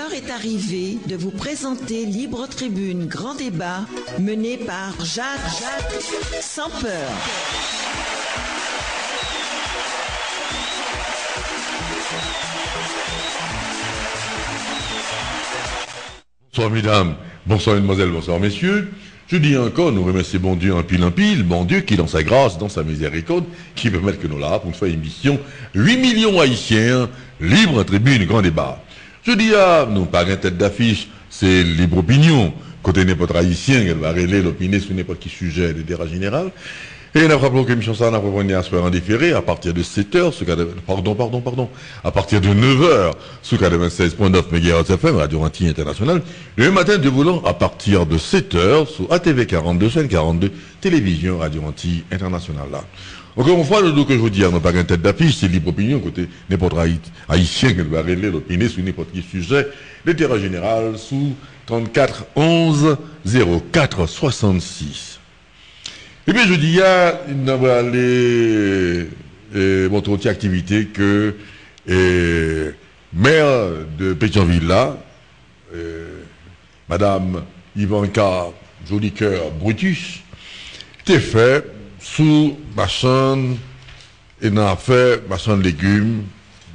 L'heure est arrivée de vous présenter Libre Tribune Grand Débat, mené par Jacques Sans Peur. Bonsoir mesdames, bonsoir mesdemoiselles, bonsoir messieurs. Je dis encore, nous remercions bon Dieu en pile, bon Dieu qui dans sa grâce, dans sa miséricorde, qui permet que nous là pour une fois émission 8 millions haïtiens, Libre Tribune Grand Débat. Je dis à nous pas une tête d'affiche, c'est libre opinion. Côté n'importe haïtien, elle va relayer l'opinion sur n'importe qui sujet de débat général. Et nous rappelons que l'émission ça n'a pas en différé à partir de 7h, à partir de 9h, sous 96.9 MHz FM, Radio Antilles Internationale. Le matin de volant à partir de 7h, sous ATV 42, chaîne 42, télévision Radio Antilles Internationale là. Encore une fois, le que je vous dis, on n'a pas une tête d'affiche, c'est libre opinion, côté n'importe haïtien qui va relayer l'opinion sur n'importe qui sujet, l'intérêt général sous 34 11 04 66. Et bien, je dis, il y a une autre activité que maire de Pétionville là, Madame Ivanka Jolicoeur Brutus, était fait sous machin, et n'a fait machin de légumes,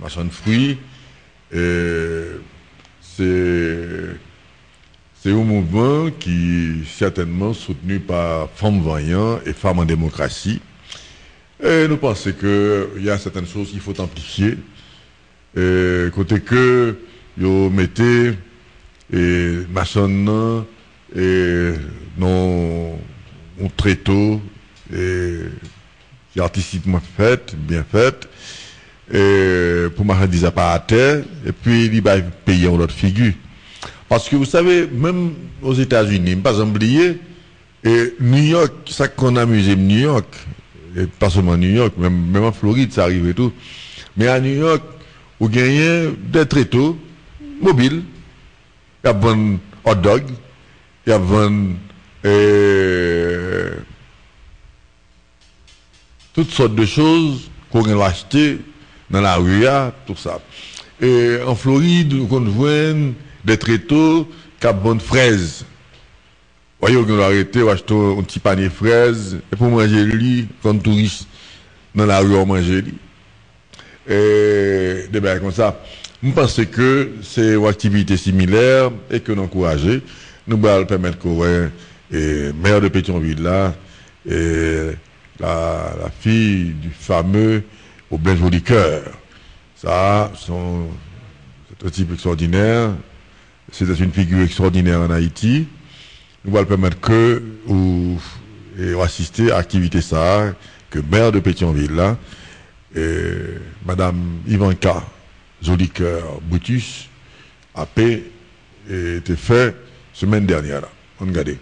machin de fruits, c'est un mouvement qui certainement soutenu par Femmes Vaillantes et Femmes en démocratie. Et nous pensons qu'il y a certaines choses qu'il faut amplifier. Côté que vous mettez machin et non très tôt et qui artistiquement fait, bien fait, pour marchandises à terre, et puis il va payer en autre figure. Parce que vous savez, même aux États-Unis, pas oublier, et New York, ça qu'on a amusé New York, et pas seulement New York, même en Floride, ça arrive et tout. Mais à New York, vous gagnez des tréteaux mobiles, il y a bon hot dog, il y a bon toutes sortes de choses qu'on va acheter dans la rue, tout ça. Et en Floride, on voit des tréteaux qui ont bonne fraise. Vous voyez, on va arrêter, on va acheter un petit panier de fraises, et pour manger lui, quand touriste dans la rue, on mange lui. Et des bains comme ça. Je pense que c'est une activité similaire et que nous encourager. Nous allons permettre que maire de Pétionville là, et la fille du fameux Aubin Jolicoeur. Ça, c'est un type extraordinaire. C'est une figure extraordinaire en Haïti. Nous allons permettre que ou assister à l'activité ça, que maire de Pétionville là, Madame Ivanka Jolicoeur Brutus a été fait semaine dernière là. On regarde.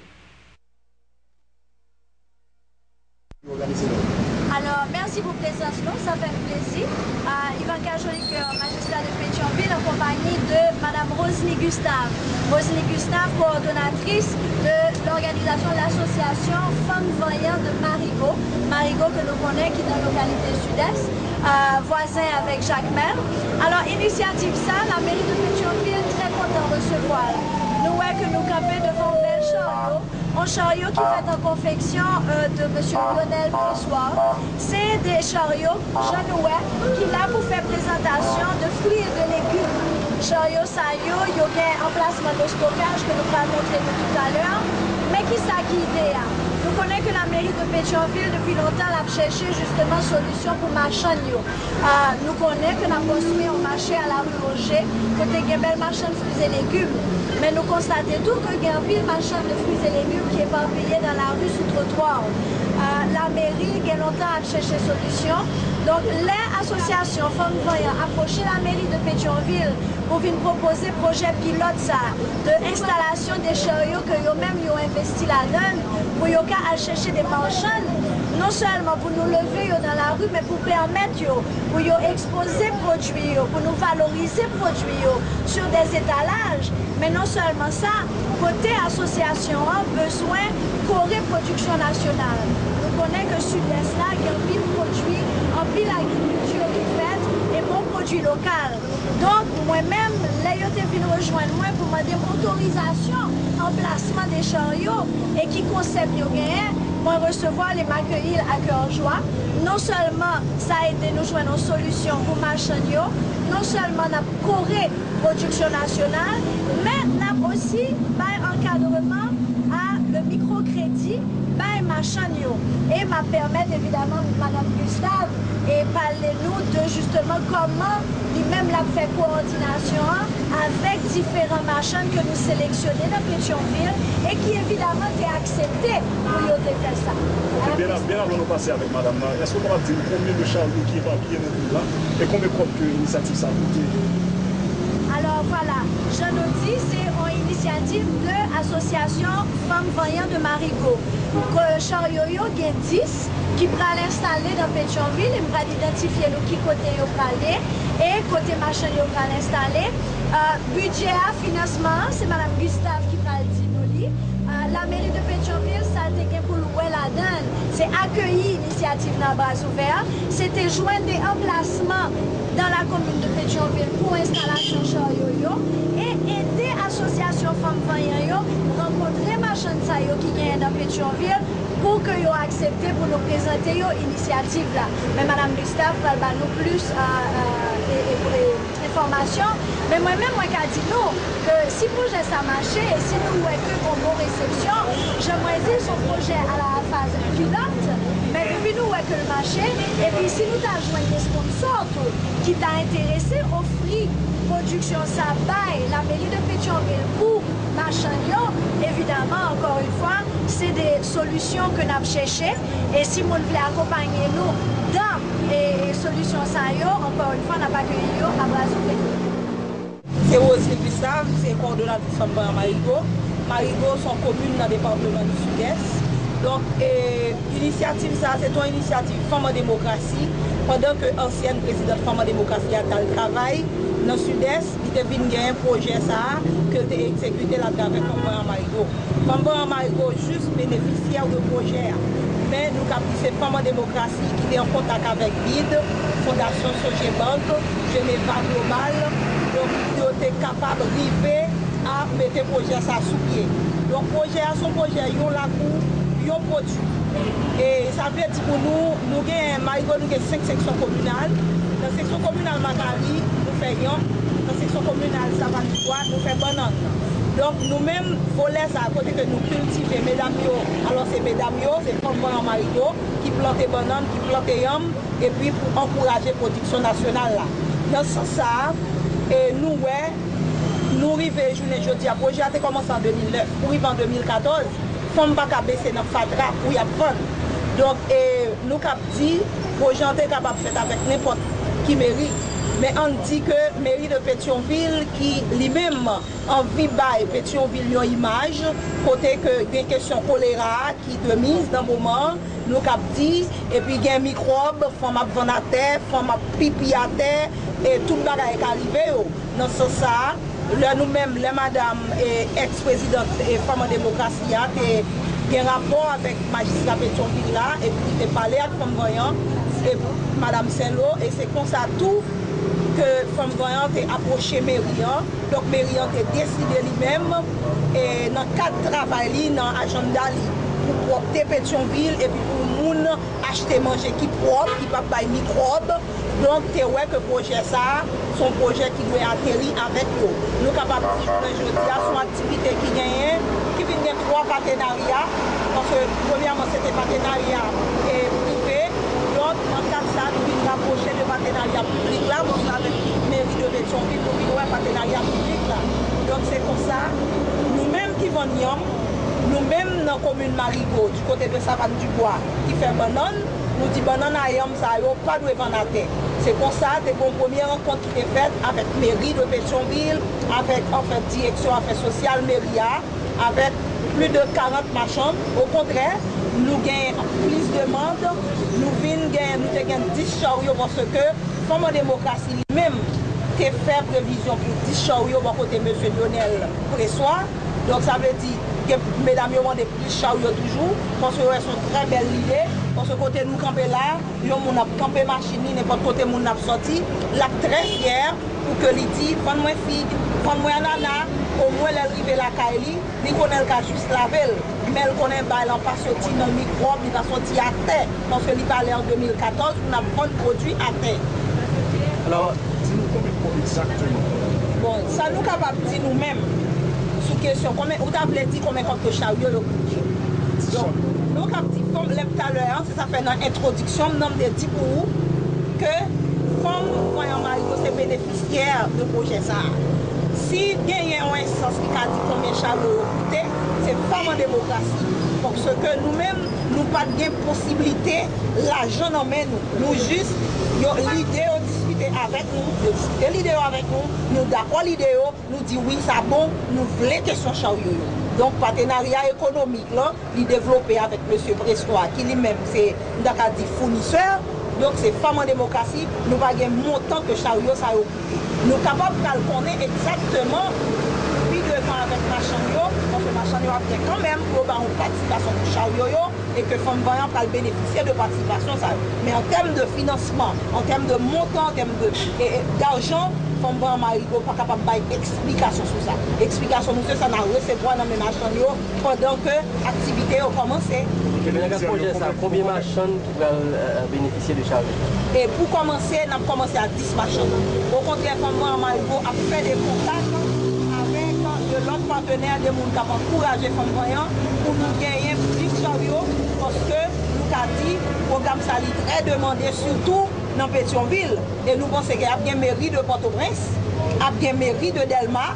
Alors, merci pour votre présence, ça fait plaisir. Ivanka Jolicoeur, magistrat de Pétionville, en compagnie de Madame Rosely Gustave. Rosely Gustave, coordonnatrice de l'organisation de l'association Femmes Vaillantes de Marigot. Marigot que nous connaissons, qui est dans la localité sud-est, voisin avec Jacques Mel. Alors, initiative ça, la mairie de Pétionville, très content de recevoir. Nous voyons que nous campons devant un bel chariot. Un chariot qui fait en confection de M. Lionel Pessoir. C'est des chariots janouais qui là pour faire présentation de fruits et de légumes. Chariot ça y a un emplacement de stockage que nous allons montrer tout à l'heure. Mais qui ça qui idée? Nous connaissons que la mairie de Pétionville depuis longtemps a cherché justement solution pour marchand. Nous connaissons que nous avons construit un marché à la rue Roger, côté Gembel marchand de fruits et légumes. Mais nous constatons tout que Gembel marchand de fruits et légumes qui est éparpillé dans la rue sous trottoir. La mairie a longtemps à chercher solution. Donc les associations Femmes Vaillantes approché la mairie de Pétionville pour venir proposer projet pilote ça, de installation des chariots que eux-mêmes ont investi là-dedans pour qu'ils aller chercher des marchands, non seulement pour nous lever dans la rue, mais pour permettre pour exposer produits, pour nous valoriser produits sur des étalages. Mais non seulement ça, côté association a besoin de production nationale. Nous connaissons que Sud-Est là, il y a un pile produit, un pile agriculture qui fait, et bon produit produits locaux. Donc, moi-même, là, je suis venu rejoindre moi pour me demander autorisation en placement des chariots et qui concept yo gagné, moi recevoir les m'accueillir à cœur joie. Non seulement ça a aidé nous joindre une solution pour marchand yo, non seulement n'a coré production nationale, mais n'a aussi un encadrement à le microcrédit par marchand yo. Et m'a permettre évidemment Madame Gustave et parler-nous de justement comment lui-même l'a fait coordination avec différents marchands que nous sélectionnons dans Pétionville et qui évidemment ont accepté pour y faire ça. Bien avant de passer avec Madame, est-ce qu'on va dire combien de chariots qui vont bien dans là et combien de initiatives ça a coûté? Alors voilà, je nous dis, c'est une initiative de l'association Femmes Voyantes de Marigot. Charioyo, il y a 10 qui pourraient l'installer dans Pétionville, ils pourraient identifier qui côté ils pourraient aller et côté machin ils pourraient l'installer. Budget à financement, c'est Mme Gustave qui pourrait le dire. La mairie de Pétionville, ça a été pour louer la donne. C'est accueillir l'initiative dans bras ouverts. C'était joindre des emplacements dans la commune de Pétionville pour installation Charioyo et aider l'association Femmes Voyantes rencontrer machin qui gagne dans Pétionville pour que yo accepté pour nous présenter yo initiative là. Mais Mme Gustave va nous plus information. Mais moi-même, moi qui dit nous que si le projet ça marché et si nous voyons que pour nos réceptions, j'aimerais dire son projet à la phase pilote, mais depuis nous voyons que le marché, et puis si nous avons joint des sponsors qui t'a intéressé, offrir production ça bail la mairie de Pétionville pour machin évidemment, encore une fois, c'est des solutions que nous avons cherchées. Et si vous voulez accompagner nous dans les solutions ça encore une fois, nous avons accueilli à bras ouverts. C'est Roselyne Gustave, c'est coordonnatrice Femmes Voyantes Marigot. Marigot sont communes dans le département du Sud-Est. Donc, l'initiative, ça, c'est une initiative Femmes en démocratie. Pendant que l'ancienne présidente Femmes en démocratie a le travail dans le Sud-Est, il était venu un projet ça, que a exécuté là avec Femmes Voyantes Marigot. Femmes Voyantes Marigot juste bénéficiaire de projet. Mais nous avons dit Femmes en démocratie qui est en contact avec BID, Fondation Sogebank, Geneva Global. Donc, ils étaient capables d'arriver à mettre le projet ça sous pied. Donc, son projet, ils ont la cour, ils ont produit. Et ça veut dire pour nous, nous avons 5 sections communales. Dans la section communale Macari, nous faisons. Dans la section communale Savane-du-Bois, nous faisons banane. Donc, nous-mêmes, volets à côté que nous cultivons, mesdames, alors c'est mesdames, c'est Femmes Voyantes Marigot qui plantent des bananes, qui plantent des yams, et puis pour encourager la production nationale là. Dans ce sens, et nous, arrivons journée jeudi, le projet a commencé en 2009, pour arriver en 2014, il ne faut pas baisser notre fatra pour y avoir. Donc, nous avons dit, le projet est capable de faire avec n'importe qui mairie. Mais on dit que la mairie de Pétionville, qui lui-même envie de Pétionville une image, côté que des questions choléra qui te mise dans le moment, nous avons dit, et puis il y a un microbe, il faut à terre, il faut pipi à terre, et tout le monde est arrivé. Dans ce sens, nous-mêmes, les madame et ex-présidente et Femmes en démocratie, il y a un rapport avec le magistrat Pétionville là, et puis il a parlé avec Femmes Voyantes et Madame Saint-Lô, et c'est comme ça tout que Femmes Voyantes a approché Mérian. Donc Mérian a décidé lui-même, et dans le cadre de travail, dans l'agenda, pour propter Pétionville et puis pour les gens acheter manger qui propre, qui ne va pas de microbes. Donc, c'est vrai que le projet, ça, c'est un projet qui doit atterrir avec eux. Nous sommes capables de dire que son activité qui gagne, qui vient de 3 partenariats. Parce que, premièrement, c'était partenariat privé. Donc, dans le cadre de ça, nous venons rapprocher le partenariat public là, donc avec la mairie de Pétionville, pour venir un partenariat public là. Donc, c'est comme ça. Nous-mêmes qui vendons, nous-mêmes dans la commune Marigot, du côté de Savane-du-Bois, qui fait banane, nous disons que banane à yam, ça n'a pas de vendre à terre. C'est pour ça que une première rencontre qui est faite avec la mairie de Pétionville, avec en fait, direction affaires sociales, mairie, avec plus de 40 marchands. Au contraire, nous gagnons plus de monde, nous gagnons 10 chariots parce que, comme en démocratie, même, fait prévision pour 10 chariots à côté de M. Lionel Pressoir. Donc ça veut dire que mesdames ont des plus chariots toujours, parce que c'est une très belle idée. Parce que côté nous camper là, yo moun a camper machine, n'importe côté moun a sorti, la très fière pour que li dit, prends moi figue, prends moi ananas, au moins elle arrive la Kaili, li connaît le cas juste laver, mais elle connaît pas, elle pas sorti dans microbe, il va sortir à terre. Parce que li parlait en 2014, on a bon produit à terre. Alors, dis-nous combien de produits exactement? Bon, ça nous capable de dire nous-mêmes, sous question, combien, ou t'avais dit combien de chariot le coûte. Donc, nous avons dit, comme tout à l'heure, ça fait dans l'introduction, nous avons dit pour vous que, comme voyons Marigot, c'est bénéficiaire de projet ça. Si il y a un instance qui a dit combien chariot coûte, c'est femme en démocratie. Parce que nous-mêmes, nous n'avons pas de possibilité, l'argent en main nous. Nous juste, l'idée de discuter avec nous, de discuter l'idée avec nous, nous d'accord l'idée, nous dit oui, ça bon, nous voulons question chariot. Donc, partenariat économique, là, il est développé avec M. Brestois, qui lui-même, c'est dit fournisseur. Donc, c'est femme en démocratie, nous n'avons pas de montant que chariot ça a occupé. Nous sommes capables de connaître exactement, puis devant avec Machanio, parce que Machanio a bien quand même pour une participation de chariot, et que Femme Voyant va bénéficier de participation. Ça. Mais en termes de financement, en termes de montant, en termes d'argent, Femme Voyant Marigot pas capable de explication sur ça. Explication, nous ça n'a recevoir dans mes machines pendant que l'activité a commencé. Combien de machines qui vont bénéficier de charge? Et pour commencer, on a commencé à 10 machines. Au contraire, Femme Voyant Marigot a fait des contacts avec de l'autre partenaire de monde qui a encouragé Femme Voyant pour nous gagner plus de chariots parce que nous avons dit que le programme ça est demandé surtout dans Pétionville. Et nous pensons qu'il y a bien mairie de Port-au-Prince, il y a bien mairie de Delma,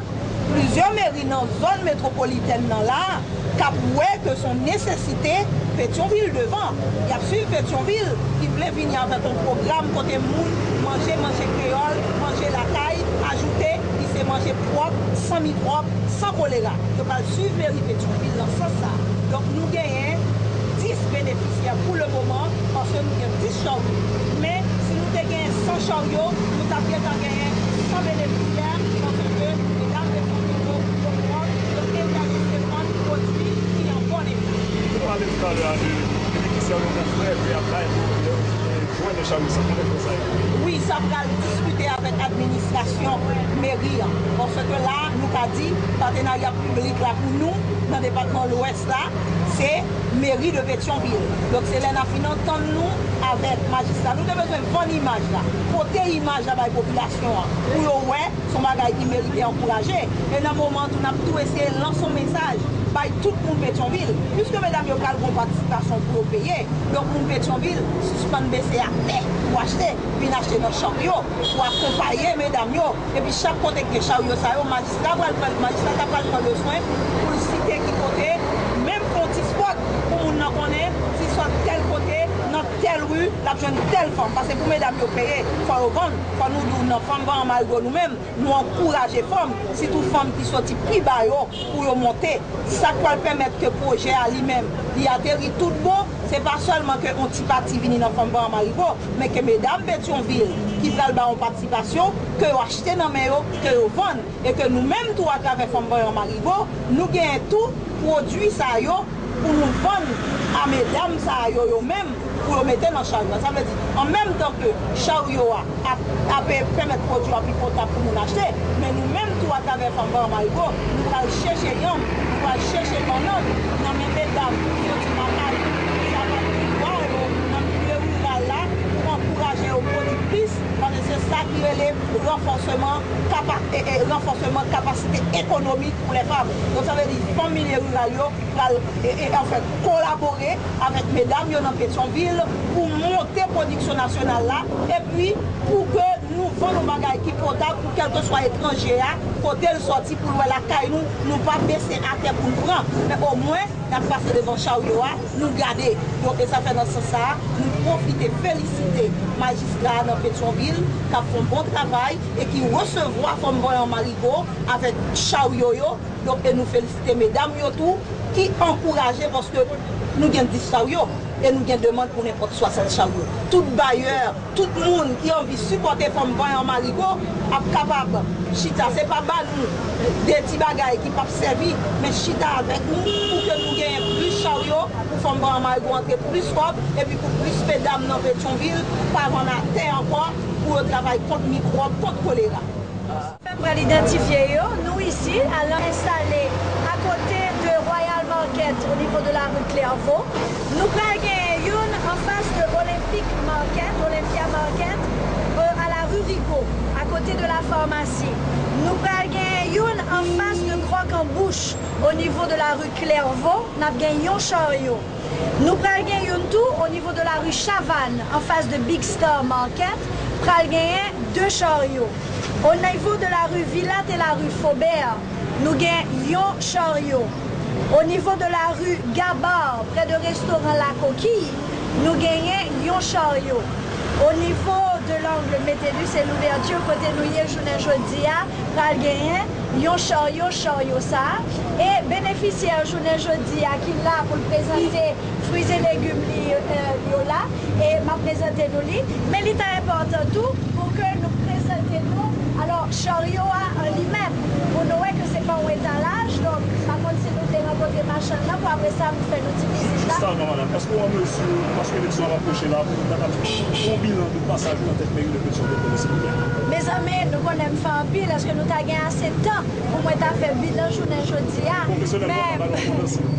plusieurs mairies dans la zone métropolitaine là, qui avouent que son nécessité Pétionville devant. Il y a sur Pétionville qui voulait venir avec un programme côté moun, manger créole, manger la caille, ajouter, il s'est manger propre, sans microbe, sans choléra. Donc, on va suivre mairie Pétionville dans ce sens. Donc, nous gagnons 10 bénéficiaires pour le moment parce que nous avons 10 chariots. Mais si nous avons 100 chariots, nous avons gagné 100 bénéficiaires parce que mesdames et messieurs, nous avons un produit qui est en bon état. Vous parlez tout à l'heure de bénéficiaires de mon frère et après, point de chariots, ça pourrait faire ça. Oui, ça va discuter avec l'administration mairie. Parce que là, nous avons dit, partenariat public là pour nous, dans le département de l'Ouest là, c'est mairie de Pétionville. Donc c'est là nous nous avec magistrat. Nous avons besoin de bonne image là. Côté image à la population. Pour ouais, son bagage qui mérite d'encourager. Et dans le moment où nous avons tout essayé de lancer un message, by tout le monde Pétionville. Puisque mesdames, vous avez une participation pour payer. Donc, le monde Pétionville, suspend baisser à terre pour acheter, puis acheter nos chariots, pour accompagner mesdames. Et puis, chaque côté que chariot, ça, le magistrat va prendre le soin pour le citer qui côté, même pour un petit spot, pour nous connaître, si soit tel côté, dans telle rue, la jeune telle femme. Parce que pour mesdames, vous payer, il faut vendre, il faut nous dire, nos femmes vont en Marigot nous-mêmes, nous encourager les femmes, si toute femme qui sortit plus bas pour monter, ça va permettre que le projet à lui-même, il atterrit tout bon. C'est pas seulement que on petit parti vini dans Femme Voyant Marigot, mais que mesdames Pétionville qui veulent en participation, que vous achetez dans mes que vous vendez. Et que nous-mêmes, tout à travers Femme Voyant Marigot, nous gagnons tout produit ça pour nous vendre à mesdames ça même pour le mettre dans chariot. Ça veut dire, en même temps que chariot a permettre de produire plus potable pour nous acheter, mais nous-mêmes, tout à travers Femme Voyant Marigot, nous allons chercher l'homme, nous allons chercher mon homme, dans mes mesdames qui ont dit ma taille, ça va pouvoir, dans le milieu rural là, pour encourager au produit plus, parce que c'est ça qui est le renforcement capacité économique pour les femmes. Donc ça veut dire, les femmes milieu rural, en fait, collaborer avec mesdames dans Pétionville pour monter la production nationale là, et puis pour que nous vendons nos bagages qui potable pour quel que soit étranger, côté le sorti pour la caille, nous pas baisser à terre pour nous prendre, mais au moins, nous passer devant chariot, nous garder. Donc et ça fait dans ce sens, nous profiter, féliciter magistrats dans Pétionville qui font un bon travail et qui recevoir Femme Voyant Marigot avec chariot. Donc et nous féliciter mesdames tout qui encouragent parce que nous avons 10 chariots et nous avons demande pour n'importe 60 chariots. Tout bailleur, tout le monde qui a envie de supporter Femme Voyant Marigot est capable. Chita, ce n'est pas nous des petits bagailles qui peuvent servir, mais chita avec nous pour que nous gagnions plus chariot pour faire un marigot entrer plus fort et puis pour plus mesdames dans Pétionville, pour avoir la terre encore pour le travail contre microbes, contre choléra. Pour l'identifier, nous ici, allons installer à côté de Royal Market au niveau de la rue Clairvaux. Nous prenons une en face de Olympic Market, Olympia Market, à la rue Rigaud, à côté de la pharmacie. Nous prenons une en face de Croc-en-Bouche au niveau de la rue Clairvaux. Nous avons un chariot. Nous prenons une tout au niveau de la rue Chavannes, en face de Big Star Market. Nous avons 2 chariots. Au niveau de la rue Villate et la rue Faubert, nous avons un chariot. Au niveau de la rue Gabard, près de restaurant La Coquille, nous avons un chariot. Au niveau de l'angle Métellus et l'ouverture, côté nous y est journée jodia, nous avons un chariot ça. Et bénéficiaire journée jodia qui est là pour présenter fruits et légumes là, et m'a présenté nous li. Mais il est important tout pour que nous présentons. Alors, chariot en lui-même, vous voyez que ce n'est pas un étalage, donc par contre, si nous devons rencontrer ma chaîne là, pour après ça, nous faisons notre visite là. Justement, madame, est-ce qu'on mesure, parce que l'élection a rapproché là, pour un bilan de passage dans cette mairie de Pétionville, s'il vous plaît? Mes amis, nous connaissons faire un pile, parce que nous avons gagné assez de temps pour moi faire bilan journée aujourd'hui.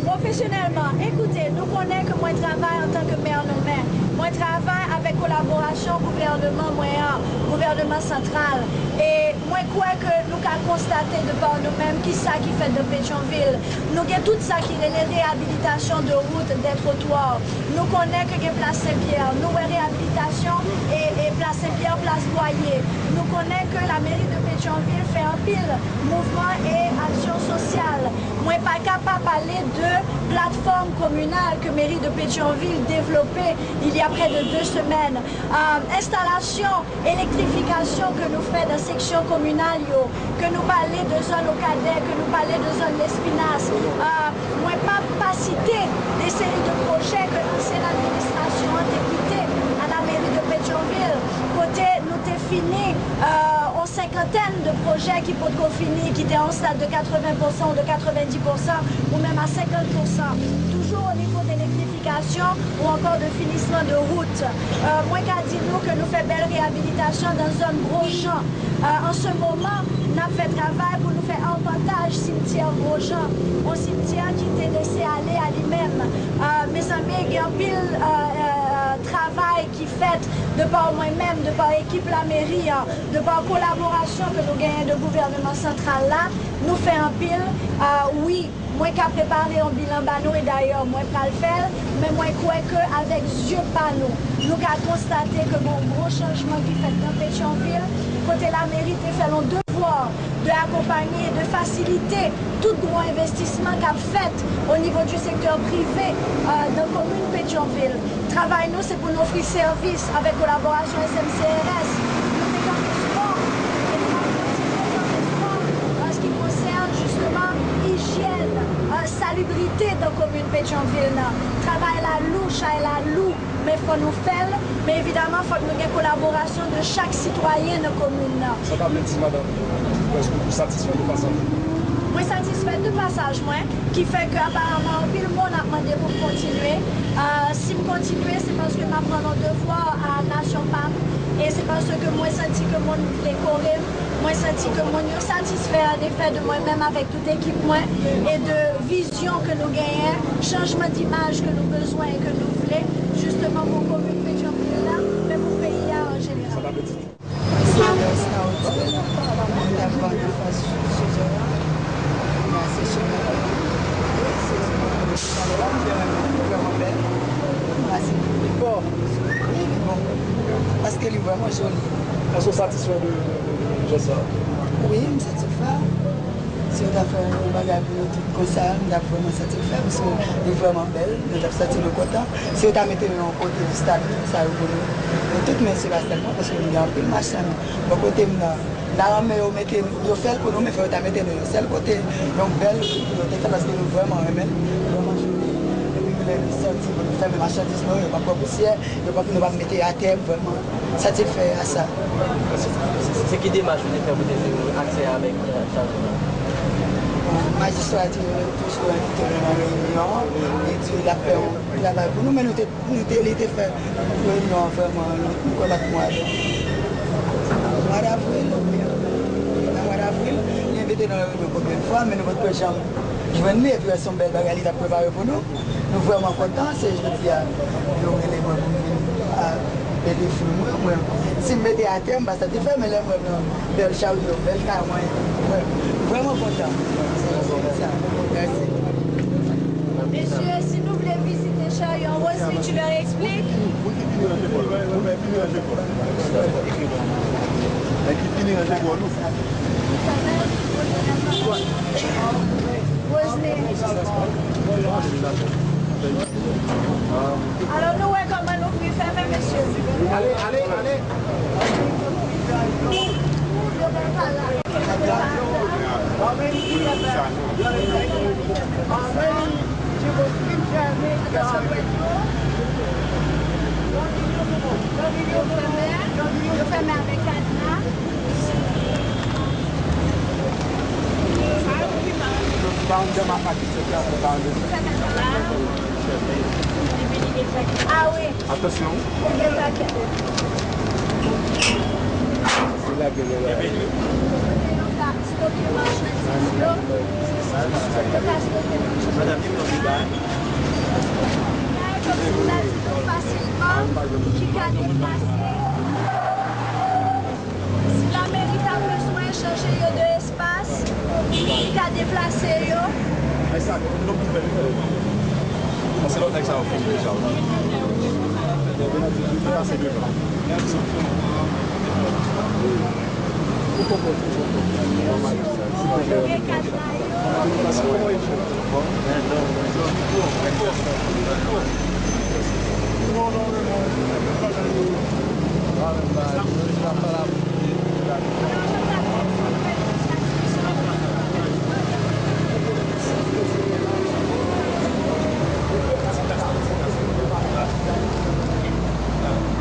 Professionnellement, écoutez, nous connaissons que moi je travaille en tant que maire nous-mêmes. Moi je travaille avec collaboration gouvernement moyen, gouvernement central. Et moi je crois que nous avons constaté de par nous-mêmes qui ça qui fait de Pétionville. Nous avons tout ça qui est les réhabilitations de routes, des trottoirs. Nous connaissons que Place Saint-Pierre, nous avons réhabilitation et Place Saint-Pierre, Place Boyer. Nous connaissons que la mairie de Pétionville fait un pile mouvement et action sociale. Moi, pas capable de parler de plateforme communale que mairie de Pétionville développée il y a près de 2 semaines. Installation, électrification que nous faisons dans la section communale, que nous parlons de zone au cadet, que nous parlons de zone l'Espinasse. Moi, pas citer des séries de projets que l'ancienne administration a écouté à la mairie de Pétionville. Côté, nous avons fini en cinquantaine de projets qui peuvent finir, qui étaient en stade de 80%, de 90% ou même à 50%. Toujours au niveau de l'électrification ou encore de finissement de route. Moi, qu'a dit nous que nous faisons belle réhabilitation dans une zone Grosjean. En ce moment, nous avons fait travail pour nous faire un partage cimetière Grosjean, un cimetière qui était laissé aller à lui-même. Mes amis, il y a un pile travail qui fait de par moi-même, de par l'équipe la mairie, de par collaboration que nous gagnons de gouvernement central là, nous fait un pile. Oui, moi qui a préparé un bilan banou et d'ailleurs moi pas le faire, mais moi je crois qu'avec yeux panneaux, nous avons constaté que bon gros changement qui fait dans Pétionville, côté la mairie fait le devoir de accompagner, de faciliter tout gros investissement qu'a fait au niveau du secteur privé dans la commune Pétionville. Travail nous c'est pour nous offrir service avec collaboration SMCRS. En ce qui concerne justement hygiène, salubrité dans la commune Pétionville. Travail la louche et la loue, mais il faut nous faire, mais évidemment il faut que nous ayons collaboration de chaque citoyen de la commune. Ça t'a dit madame, est-ce que vous êtes satisfait de passage? Moi satisfait de passage, moi, qui fait qu'apparemment, le monde a demandé pour continuer. Si je continue, c'est parce que je prends mon devoir à Nation PAM. Et c'est parce que moi, je sens que mon voulait courir. Moi, je sens que mon est satisfait en effet de moi-même avec toute l'équipe moi, et de vision que nous gagnons, changement d'image que nous besoin et que nous voulons, justement pour la commune Pétionville là, mais pour le pays en général. Parce qu'elle est vraiment jolie. Est-ce que vous êtes satisfait de ça? Oui, je me satisfait. Si on a fait un bagage comme ça, on a vraiment satisfait parce qu'elle est vraiment belle, on a sorti le côté. Si on a mis un côté du stade, ça a eu tout mais c'est pas tellement parce qu'il y a un peu de machin. Le côté là, on fait pour nous, mais on a mis le seul côté. Donc belle, on a fait parce qu'elle est vraiment vraiment jolie. Sorti pour faire mes marchandises, il n'y a pas de poussière, il n'y a pas de mettre à terre, vraiment satisfait à ça. C'est qui démarche vous avez fait pour accès avec le changement? magistrature toujours invité dans la réunion et Dieu l'a fait un travail pour nous, mais nous avons fait une réunion vraiment, nous combattons mois d'avril, il est invité dans la réunion combien de fois, mais nous votre chambre, je vais venir et puis son bel bagage il a préparé pour nous. Nous sommes vraiment contents, c'est je dis à nous si je mettais à terme, ça te fait, mais là, belle chaude, belle car, vraiment content. Merci. Messieurs, si nous voulons visiter Charion Rosely, tu leur expliques? Alors nous, comment nous pouvons faire, messieurs? Allez. Je ferme avec Adna. Ah oui. Attention. Si la mairie a besoin de changer de espace, il a déplacé. C'est l'autre avec ça au fond déjà.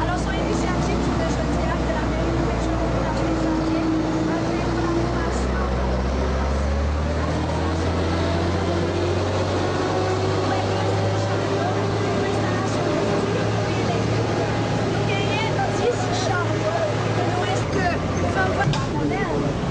Alors, son initiative, je veux dire que la mairie de Pétionville a présenté un plan de collaboration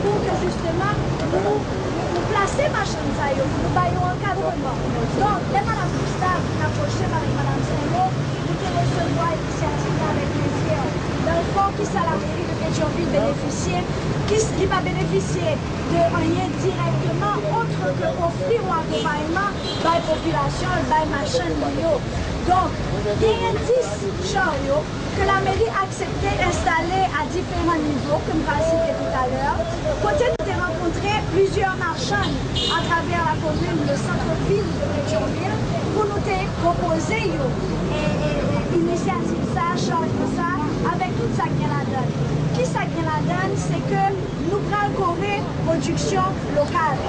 pour que justement nous placer ma chambre, nous baillons encadrement. Donc, dès Mme Gustave approché par Mme Saint-Lô, nous te recevoir l'initiative avec plaisir. Dans le fond, qui ça la mairie de Pétionville bénéficier, qui va bénéficier de rien directement autre que offrir un accompagnement par la population, par ma chaîne. Donc, il y a 10 chariots que la mairie a accepté d'installer à différents niveaux, comme je l'ai cité tout à l'heure. Côté, nous avons rencontré plusieurs marchands à travers la commune, le centre-ville de Pétionville, pour nous proposer une initiative, ça, chariot, ça, avec tout ça qui la donne. Qui ça qui la donne, c'est que nous prenons production locale.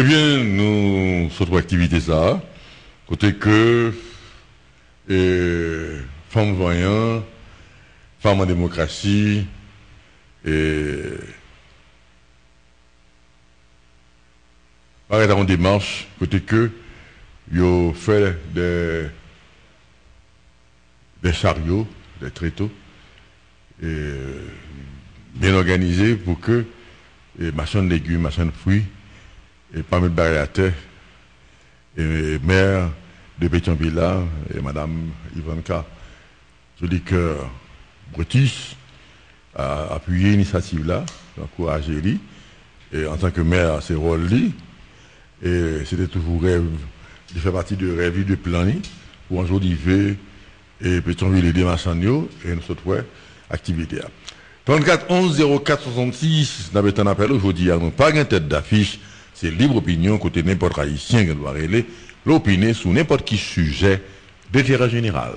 Eh bien, nous sommes activité ça, côté que femmes voyants, femmes en démocratie, et arrêtons en démarche, côté que ils fait des chariots, des tréteaux, et bien organisés pour que machin de légumes, machin de fruits, et pas mettre barrière à terre, et maire de Pétionville là, et madame Ivanka, je dis que British a appuyé l'initiative là, encouragé lui, et en tant que maire, c'est rôle lui, et c'était toujours rêve, il fait partie de rêve de plan pour un jour d'hiver, et Pétionville et des machins, et nous sommes activité. 34 11 04 66, nous avons un appel aujourd'hui, nous pas une tête d'affiche, c'est libre opinion côté n'importe haïtien qui doit relayer l'opinion sur n'importe qui sujet d'intérêt général.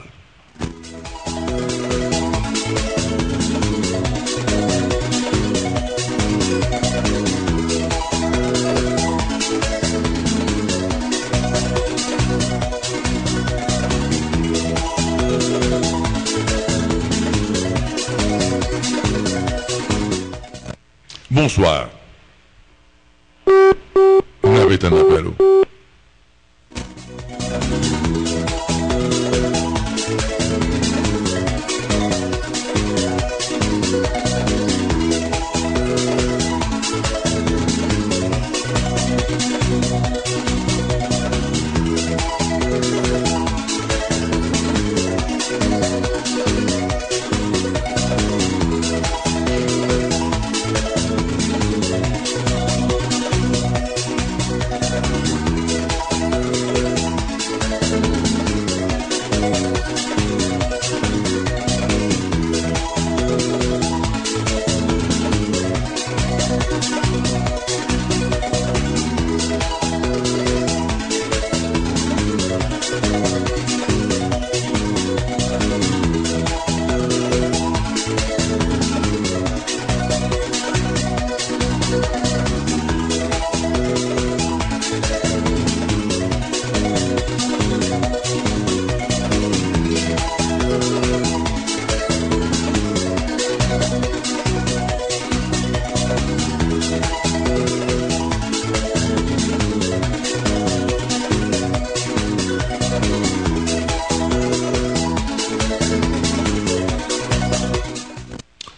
Bonsoir. On avait un appel.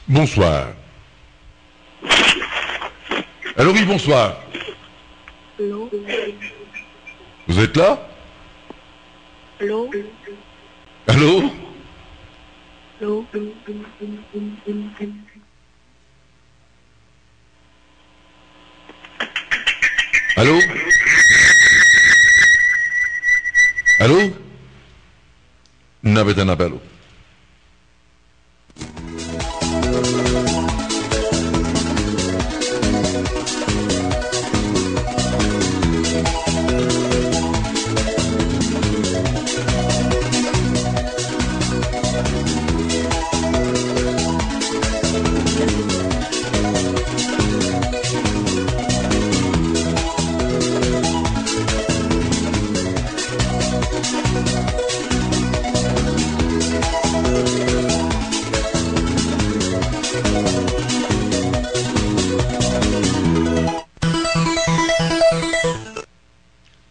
Bonsoir. Allô, oui, bonsoir. Allô. Vous êtes là? Allô. Allô? Allô. Allô? Allô? Nous avons un appel.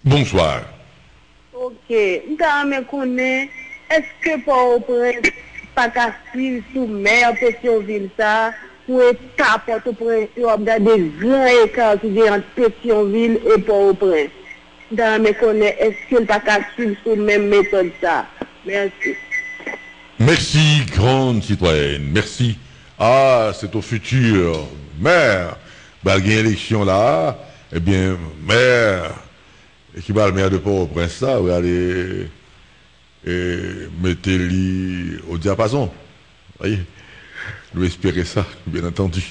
Bonsoir. Ok. Je connais. Est-ce que Port-au-Prince pas qu'à suivre sous mer Pétionville ça pour état Port-au-Prince il des grands écarts qui viennent entre Pétionville et Port-au-Prince. Je connais. Est-ce qu'il pas qu'à suivre sous même méthode ça? Merci. Merci, grande citoyenne. Merci. Ah, c'est au futur maire. Bah, il y a une élection là. Eh bien, maire. Et qui va le maire de Port-au-Prince, ça, vous allez mettez-le au diapason. Voyez, nous espérons ça, bien entendu.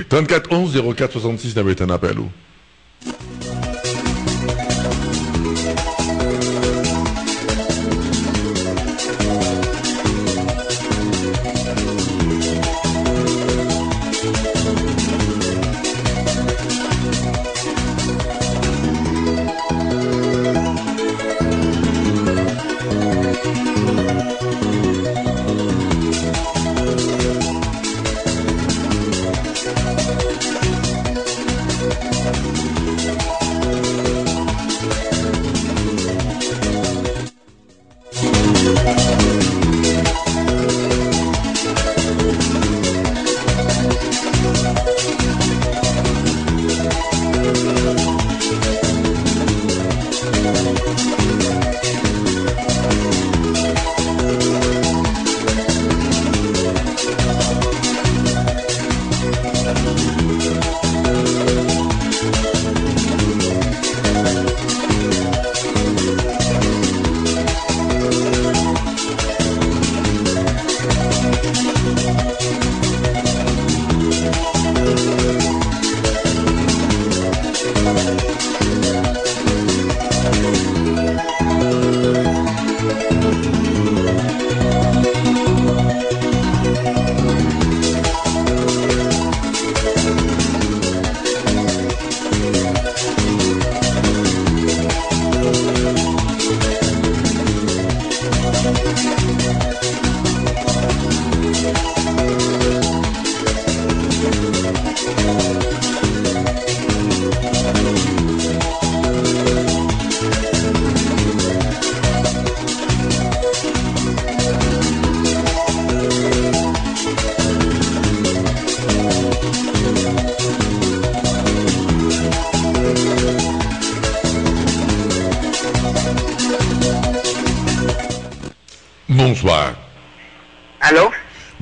34 11 04 66, n'avait un appel.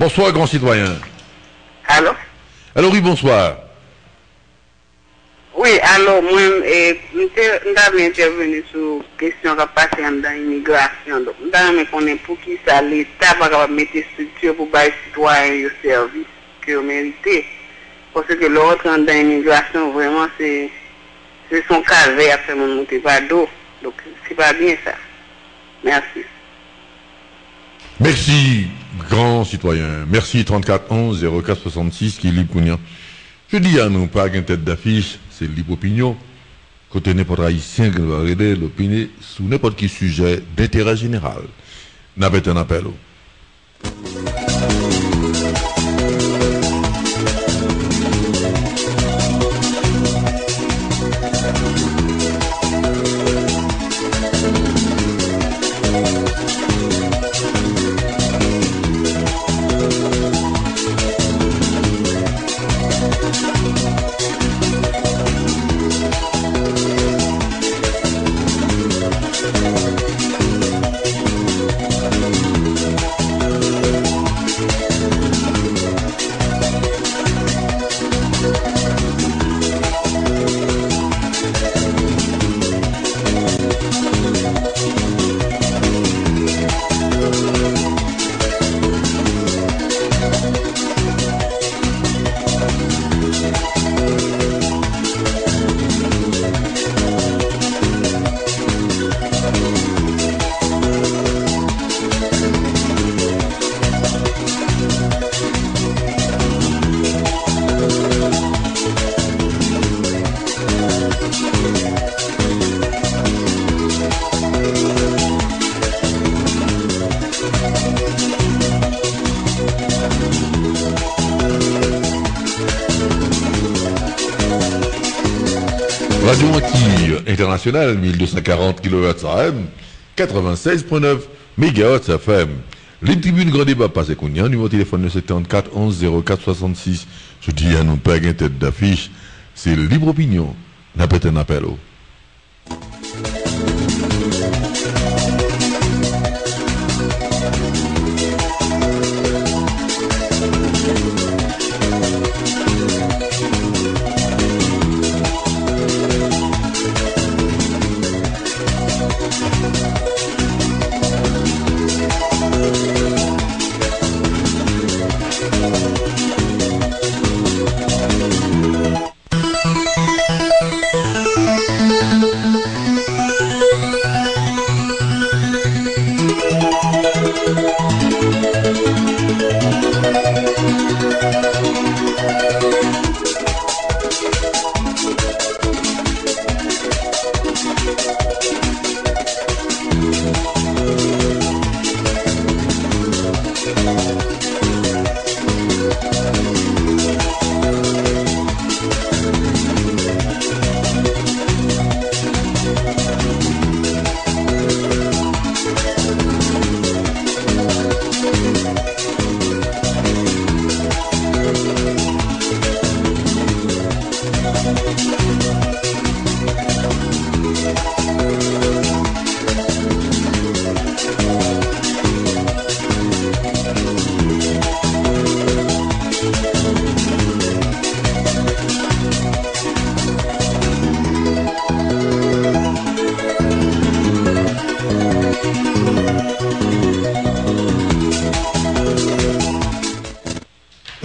Bonsoir, grand citoyen. Allô? Alors oui, bonsoir. Oui, alors, moi, je suis intervenu sur la question qui a passé dans l'immigration. Donc, je connais pour qui ça, l'État va mettre des structures pour les citoyens et les services qu'ils méritent. Parce que l'autre dans l'immigration, vraiment, c'est son calvaire après mon monter pas d'eau. Donc, c'est pas bien ça. Merci. Merci, grand citoyen. Merci, 34 11 04 66, qui est libre. Je dis à nous, pas qu'une tête d'affiche, c'est libre opinion. Côté n'importe haïtien qui va aider l'opinion sur n'importe quel sujet d'intérêt général. N'avait un appel. Radio Antilles International, 1240 kHz AM, 96.9 MHz FM. Les tribunes grand débat passé qu'on y a, numéro de téléphone de 74 11 04 66. Je dis à nous pas une tête d'affiche, c'est libre opinion. N'a pas un appel.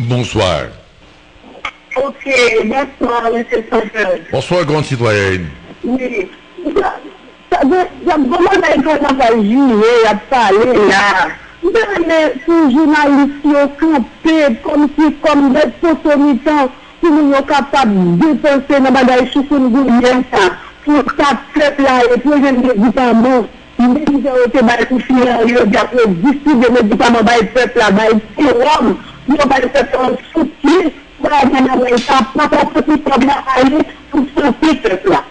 Bonsoir. Ok, bonsoir, monsieur Sanchez. Bonsoir, grande citoyenne. Oui. Comment on va jouer à parler là? Mais pour journalistes qui ont campé comme des possommitants, pour nous être capables de penser dans la bagaille sous une gouvernement, pour ça, peuple là, et pour les médicaments, les médicaments pour finir, il y a distribuer des médicaments par le peuple là, par le sérum, il y a le peuple en soutien, pour avoir ça, pour que tout le monde aille pour sauver le peuple là.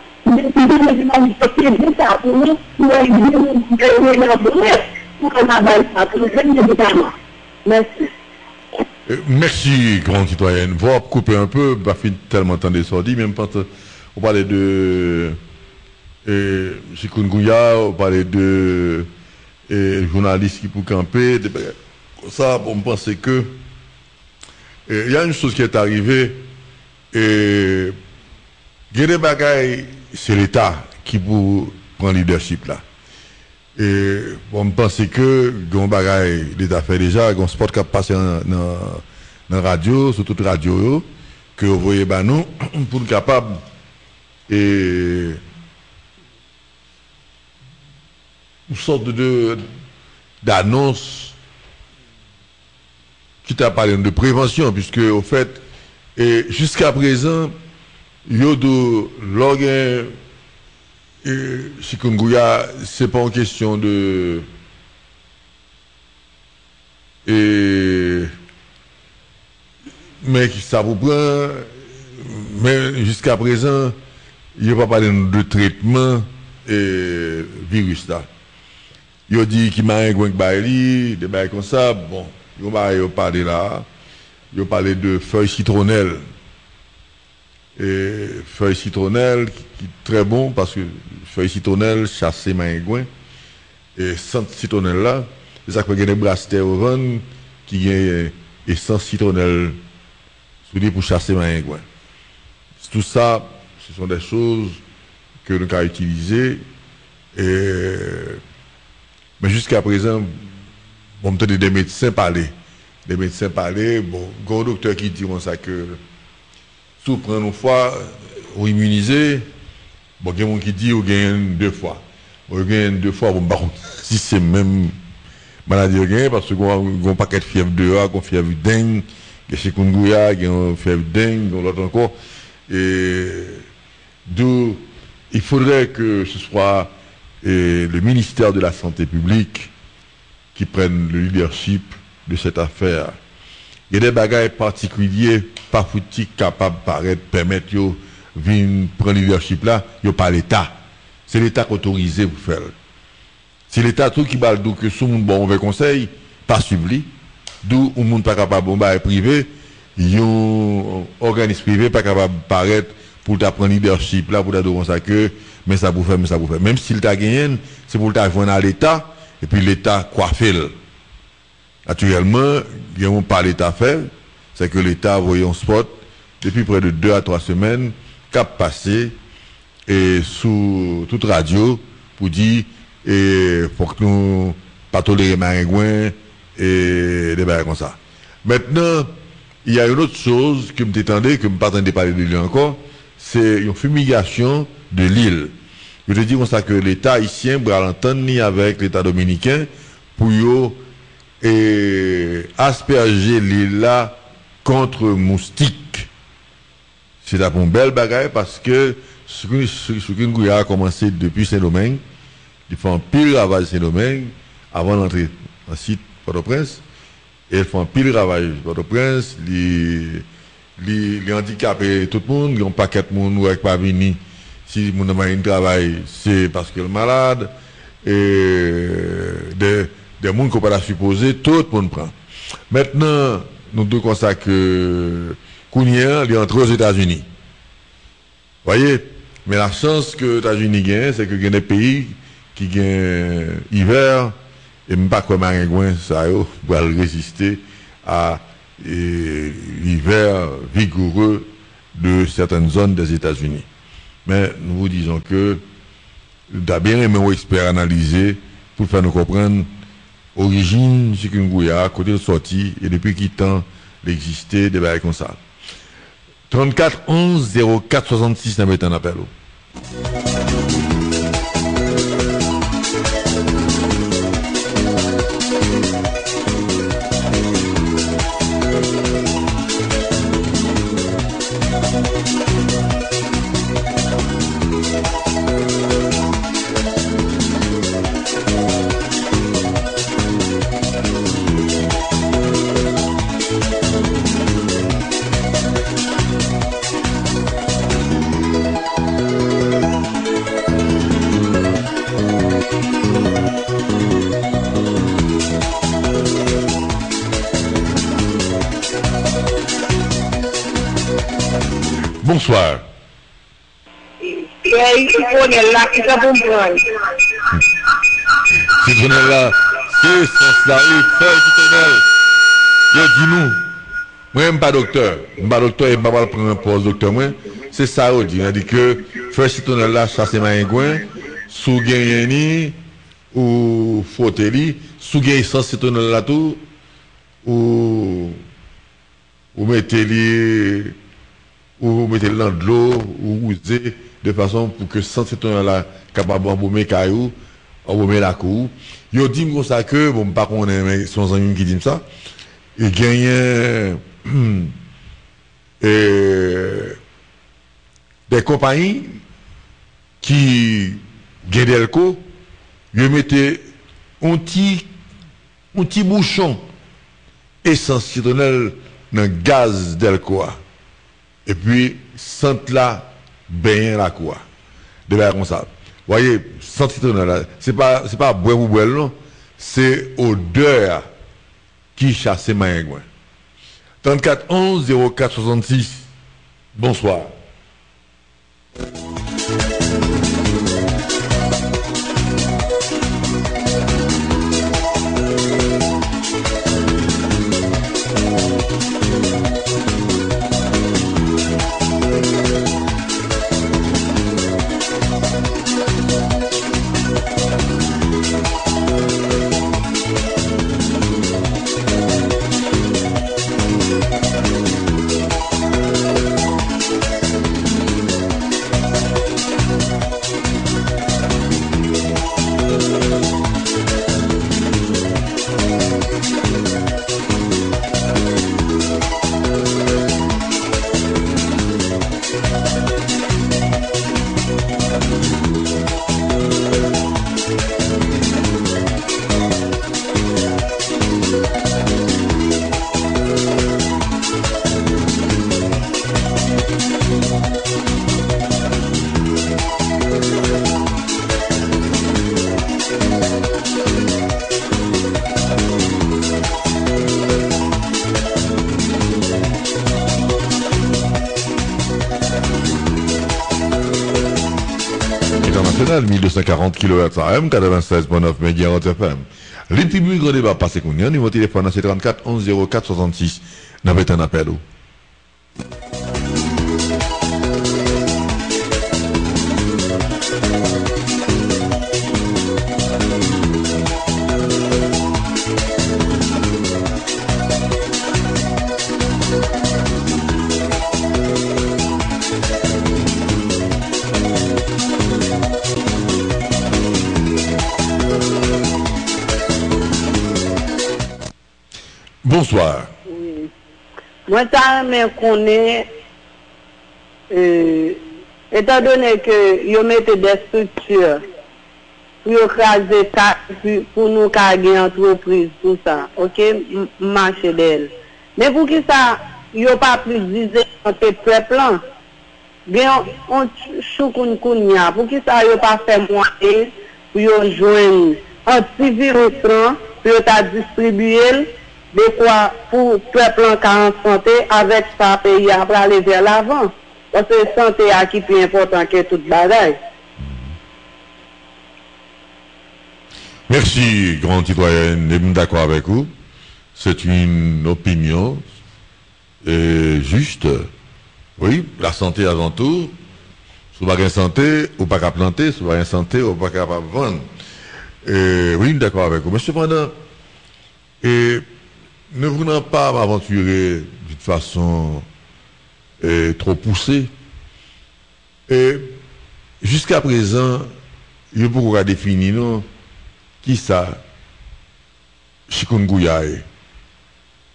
Merci, grande citoyenne. Vous couper un peu, tellement entendu ça dit, même quand on parlait de chikungunya, on parlait de journalistes qui pour camper, ça, on pensait que il y a une chose qui est arrivée, et il y a des bagailles, c'est l'État qui pour prendre leadership là. Et on pense que gon bagaille l'État fait déjà, gon sport qui a passé dans radio, sur toute radio, que vous voyez bah nous pour être capable et une sorte d'annonce qui t'a parlé de prévention, puisque au fait, et jusqu'à présent, yodo l'organe chikungunya, c'est pas une question de mais ça vous prend, mais jusqu'à présent, il n'y a pas parlé de traitement et virus là. Il dit qu'il m'a un baili, des bails comme ça, bon, il va parler là, il parlé de feuilles citronnelles. Et feuilles citronnelles qui est très bon parce que feuilles citronnelles chasser maingouin et sans citronnelle là, c'est ça que des bracelets au ventre qui est essence citronnelle pour chasser maingouin. Tout ça, ce sont des choses que nous avons utilisées mais jusqu'à présent, bon, peut-être des médecins parler. Des médecins parler, bon, gros docteur qui diront ça que sous prendre une fois ou immuniser, bon, il y a des gens qui disent ou gagne 2 fois. Ou gagne 2 fois, bon, par contre, si c'est même maladie ou gagne, parce qu'on a un paquet de fièvre dehors, qu'on fièvre dengue, qu'il y a chikungunya, qu'il y a une fièvre dengue, l'autre encore. Et d'où il faudrait que ce soit le ministère de la Santé publique qui prenne le leadership de cette affaire. Il y a des bagages particuliers, pas foutis, capables de paraître, permettre de venir prendre le leadership là, il n'y a pas l'État. C'est l'État qui autorise pour faire. C'est l'État tout qui va dire que sous mon bon mauvais conseil, pas suivre. D'où un monde pas capable de bombarder privé, il y a un organisme privé pas capable de paraître pour prendre le leadership là, pour dire ça que, mais ça vous fait, mais ça vous fait. Même si l'État gagne, c'est pour le joindre à l'État, et puis l'État coiffe. Naturellement, il n'y a pas l'État fait, c'est que l'État voyait un spot depuis près de 2 à 3 semaines, cap passé, et sous toute radio, pour dire, et faut que nous pas tolérer maringouin, et des bails comme ça. Maintenant, il y a une autre chose que me détendais, que me pas de parler de lui encore, c'est une fumigation de l'île. Je te dis comme ça que l'État haïtien va l'entendre avec l'État dominicain pour asperger l'île là contre moustiques. C'est un bel bagage parce que ce que a commencé depuis Saint-Domingue, il fait un pile ravage Saint-Domingue avant d'entrer en site Port-au-Prince. Et ils font un pile ravage Port-au-Prince, les handicapés, tout le monde, il y a un paquet de monde qui pas venir. Si mon amant travail, c'est parce qu'il est malade. Et des gens qu'on ne peut pas supposer, tout le monde prend. Maintenant, nous devons constater que Kounia, il est entré aux États-Unis. Vous voyez? Mais la chance que les États-Unis gagnent, c'est que il y a des pays qui gagnent hiver, et même pas comme Maringouin, ça va résister à l'hiver vigoureux de certaines zones des États-Unis. Mais nous vous disons que nous avons bien aimé aux experts analyser pour faire nous comprendre l'origine chikungunya, côté de sortie et depuis qui temps l'existait des bails comme ça. 34 11 04 66 n'a pas un appel. Bonsoir. Citronelle là, qui ça pour me prendre? Citronelle là, c'est ça, feuille citronelle. Yo, dis-nous. Moi, je ne suis pas docteur. Je ne suis pas docteur et je ne vais pas prendre un poste docteur. C'est ça, on dit. On dit que faire ce tunnel là, chasser maïgouin, sous gagner ou fauteli, sous gagner sans ce tunnel là tout, ou mettez-les dans de l'eau, ou user de façon pour que sans ce tunnel là, capable d'embaumer caillou, embaumer la cour. Yo dit comme ça que, bon, pas qu'on est, mais son ami qui dit ça, il gagne, des compagnies qui gagnent Delco, ils mettaient un petit bouchon essentiel dans le gaz Delco. Et puis, sentent là, baigner la quoi. De la comme ça. Vous voyez, sentir là, c'est pas boire ou boire, non. C'est odeur qui chasse maïgouin. 34 11 04 66. Bonsoir. International, 1240 kHz AM, 96.9 MHz FM. Les tribus gros débat passé qu'on y a, numéro de téléphone c'est 34 11 04 66. N'avait un appel ou. Bonsoir. Oui. Moi, je connais, étant donné que vous mettez des structures pour écraser ça, pour nous carrer entreprise, tout ça, ok, marcher d'elle. Mais pour qui ça, il n'y a pas plus d'idées entre les peuples, bien, on choukoun kounya, pour qui ça, il n'y a pas fait moyen pour joindre antivirus, pour distribuer. De quoi pour peuple en santé avec sa pays après aller vers l'avant. Parce que la santé est qui plus important que toute bagaille. Merci, grande citoyenne, je suis d'accord avec vous. C'est une opinion juste. Oui, la santé avant tout. Si vous n'avez pas de santé, ou pas qu'à planter, si vous n'avez pas de santé, ou pas qu'à vendre. Oui, je suis d'accord avec vous. Mais cependant, ne voulons pas m'aventurer d'une façon trop poussée. Et jusqu'à présent, je peux pas définir non, qui ça, chikungunya. Je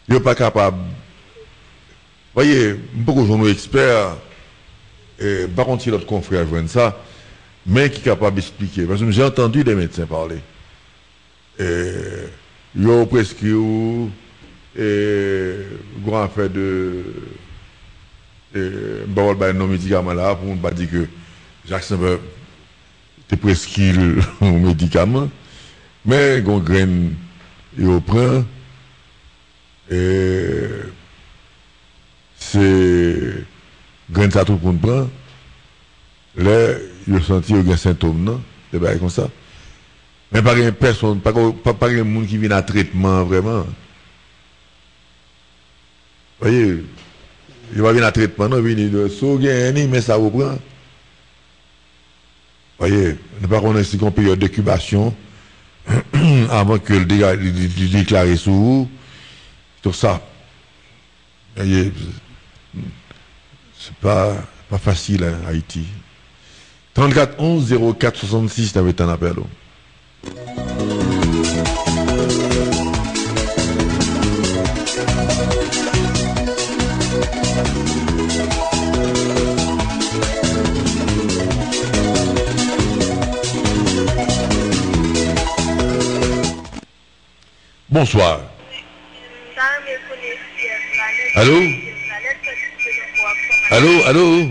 ne suis pas capable. Vous voyez, beaucoup de journaux experts, par contre, si notre confrère joue ça, mais qui est capable d'expliquer. Parce que j'ai entendu des médecins parler. Ils ont prescrit grand fait de non médicament là pour ne pas dire que Jacques Saint-Beuve était prescrit un médicament mais gon graine il prend et c'est graine ça tout pour prend là il senti il y a des symptômes non c'est pas comme ça mais pas une personne pas un monde qui vient à traitement vraiment. voyez, il va venir à traitement, non, venir de Sogeni, mais ça reprend. Voyez, nous ne connaissons pas une période d'incubation avant que le déclaré sous vous. Tout ça. Voyez, c'est pas facile, hein, Haïti. 34 11 04 66, t'avais un appel. Bonsoir. Allô? Allô, allô?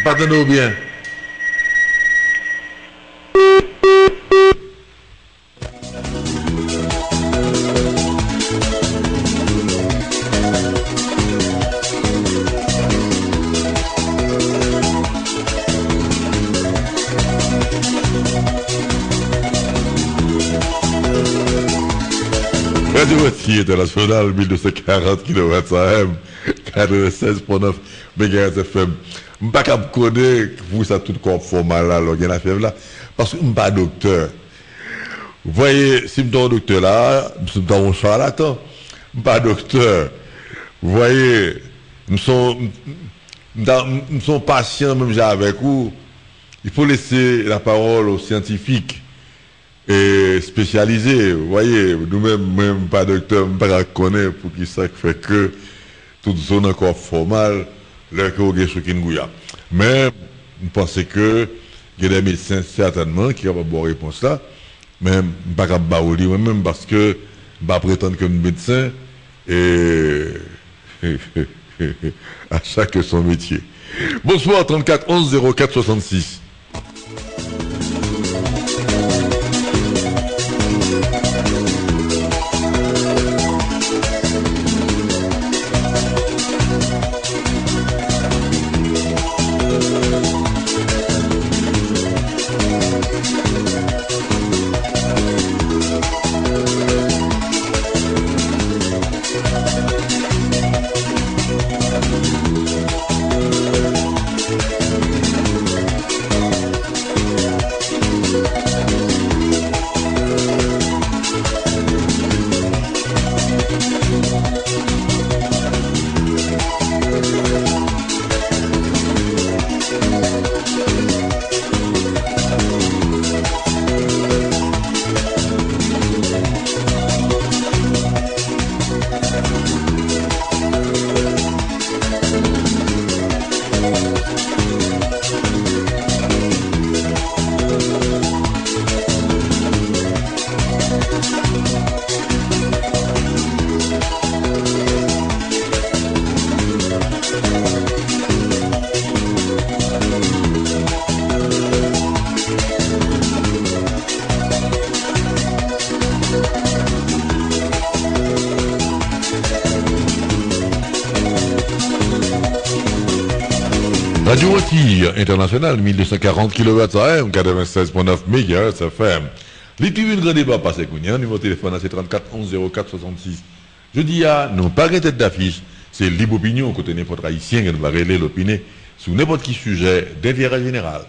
Pardonnez-nous bien. Radio Routier international 1240 kW AM 96.9 MHz FM. Je ne sais pas connaître vous ça tout corps formal là, il y a la fièvre là, parce que je ne suis pas docteur. Vous voyez, si je suis docteur là, je suis dans mon charlatan. Je ne suis pas docteur. Vous voyez, nous sommes patients même avec vous. Il faut laisser la parole aux scientifiques et spécialisés. Vous voyez, nous-mêmes, même pas docteur, pas connaître pour qui ça fait que toute zone encore formale, là que vous avez Ngouya. Mais, je pense que il y a des médecins certainement qui ont bonne réponse là, mais pas capable de même parce que je ne prétendre que médecin et à chaque son métier. Bonsoir 34 11 04 66. Radio Routier international 1240 kW AM 96.9 MHz FM. Les tribunes grand débat passé Kounia, numéro de téléphone c'est 34 11 04 66. Je dis à non pas de tête d'affiche, c'est libre opinion côté n'importe haïtien qui va relayer l'opinion sur n'importe qui sujet d'intérêt général.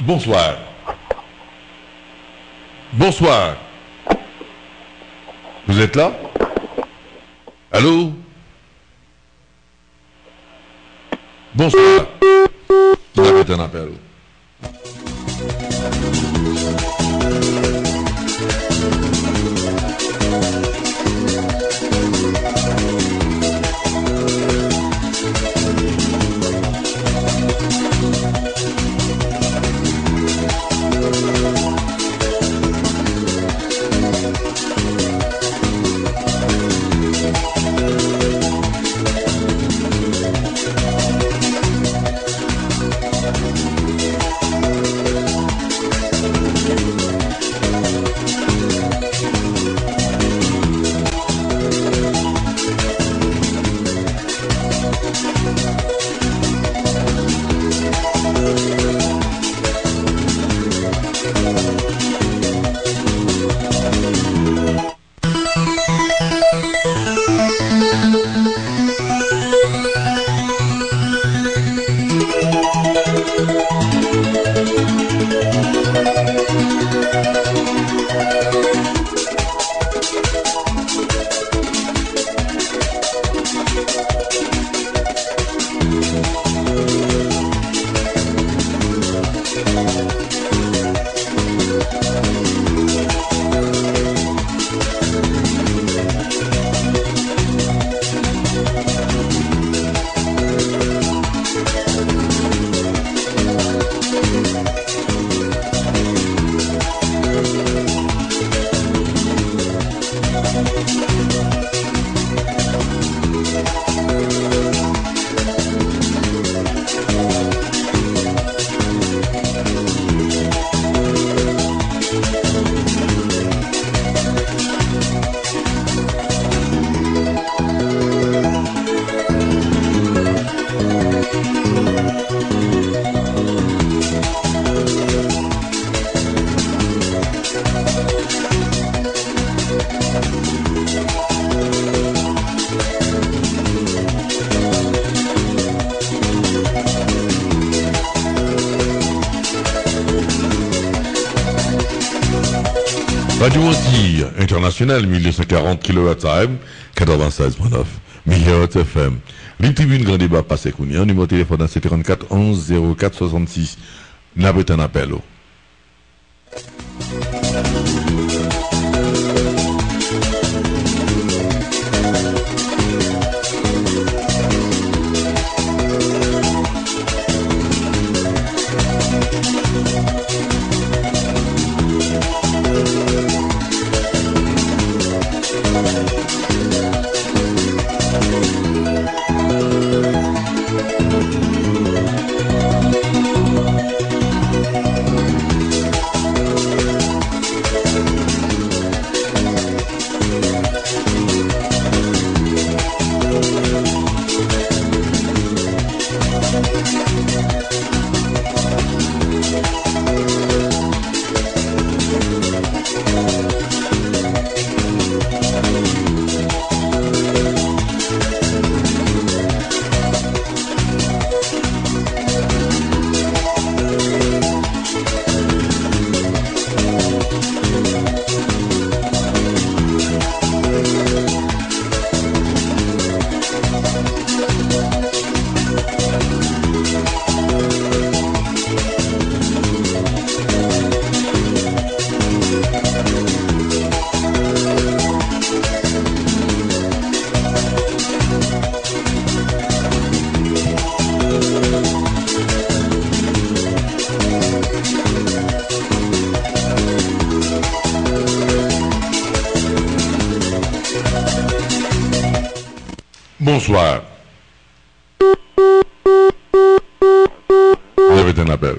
Bonsoir. Bonsoir. Vous êtes là? Allô? Bonsoir. On avait un appel. Radio Antilles International 1240 kHz AM 96.9 MHz FM. Les tribunes grand débat passé Kounia, numéro de téléphone c'est 34 11 04 66. N'a pas un appel. Bonsoir. Vous avez un appel.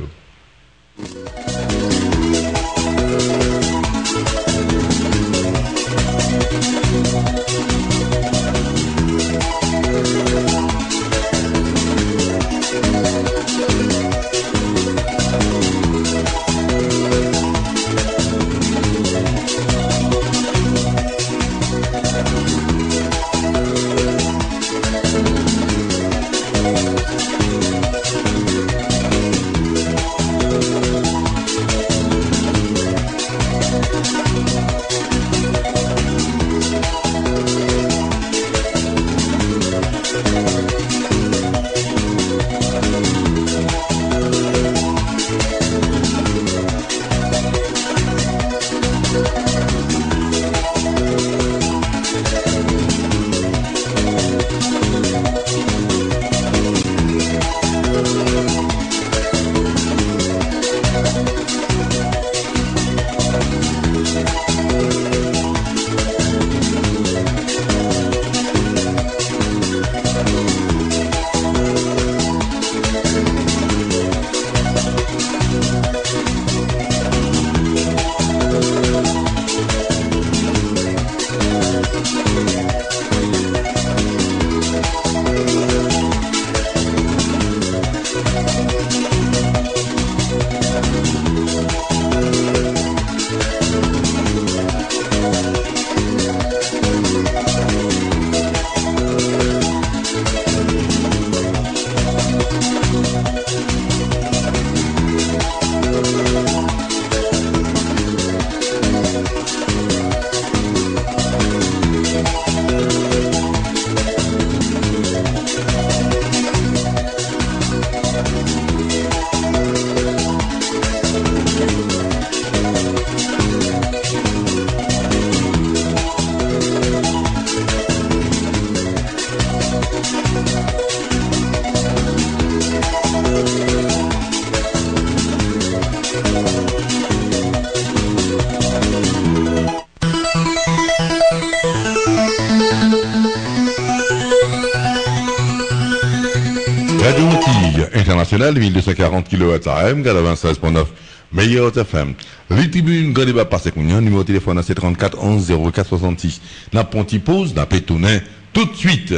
Radio Antilles International 1240 kHz AM 96.9 MHz FM. Les tribunes grand débat passé Kounia, numéro de téléphone c'est 34 11 04 66. La ponti pause, la pétourner tout de suite.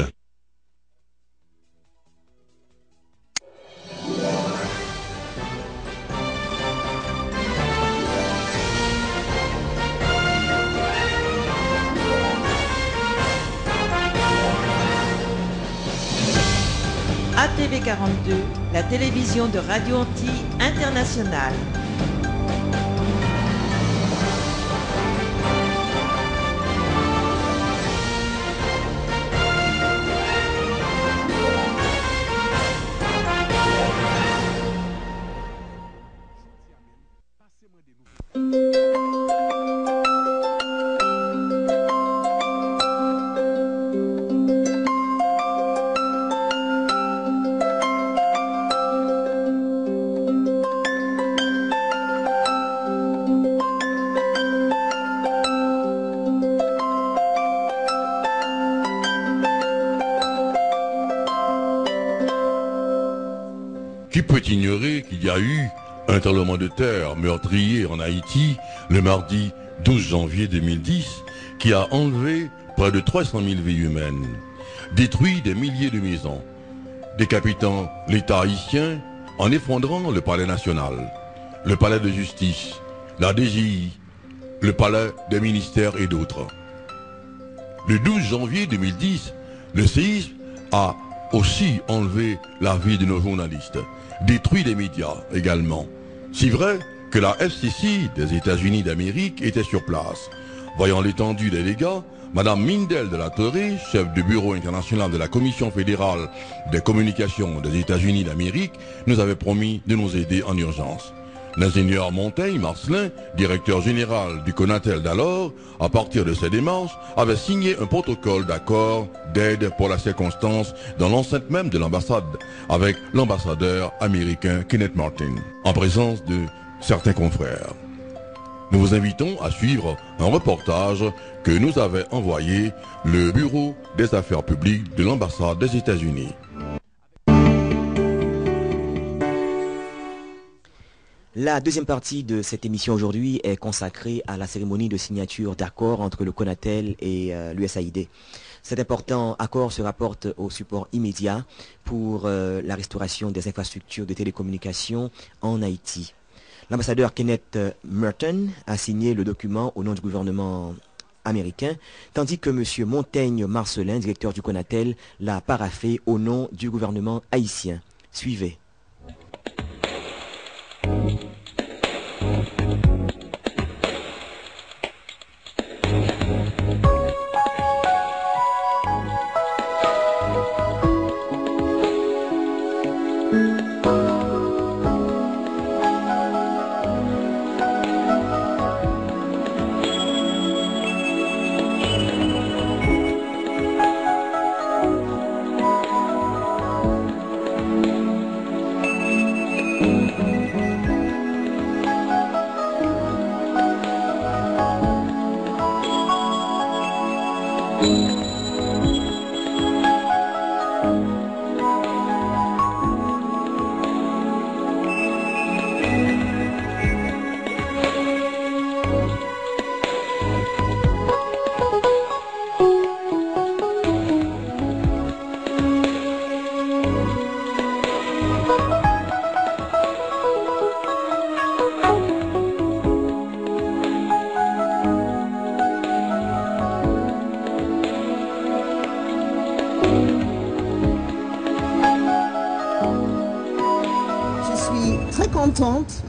ATV 42, la télévision de Radio Antilles Internationale. Qui peut ignorer qu'il y a eu un tremblement de terre meurtrier en Haïti le mardi 12 janvier 2010 qui a enlevé près de 300 000 vies humaines, détruit des milliers de maisons, décapitant l'État haïtien en effondrant le palais national, le palais de justice, la DGI, le palais des ministères et d'autres. Le 12 janvier 2010, le séisme a aussi enlevé la vie de nos journalistes, détruit les médias également. Si vrai que la FCC des États-Unis d'Amérique était sur place. Voyant l'étendue des dégâts, Madame Mindel de la Torre, chef du bureau international de la Commission fédérale des communications des États-Unis d'Amérique, nous avait promis de nous aider en urgence. L'ingénieur Montaigne Marcelin, directeur général du Conatel d'alors, à partir de ces démarches, avait signé un protocole d'accord d'aide pour la circonstance dans l'enceinte même de l'ambassade, avec l'ambassadeur américain Kenneth Martin, en présence de certains confrères. Nous vous invitons à suivre un reportage que nous avait envoyé le Bureau des Affaires publiques de l'ambassade des États-Unis. La deuxième partie de cette émission aujourd'hui est consacrée à la cérémonie de signature d'accord entre le Conatel et l'USAID. Cet important accord se rapporte au support immédiat pour la restauration des infrastructures de télécommunications en Haïti. L'ambassadeur Kenneth Merton a signé le document au nom du gouvernement américain, tandis que M. Montaigne Marcelin, directeur du Conatel, l'a paraphé au nom du gouvernement haïtien. Suivez.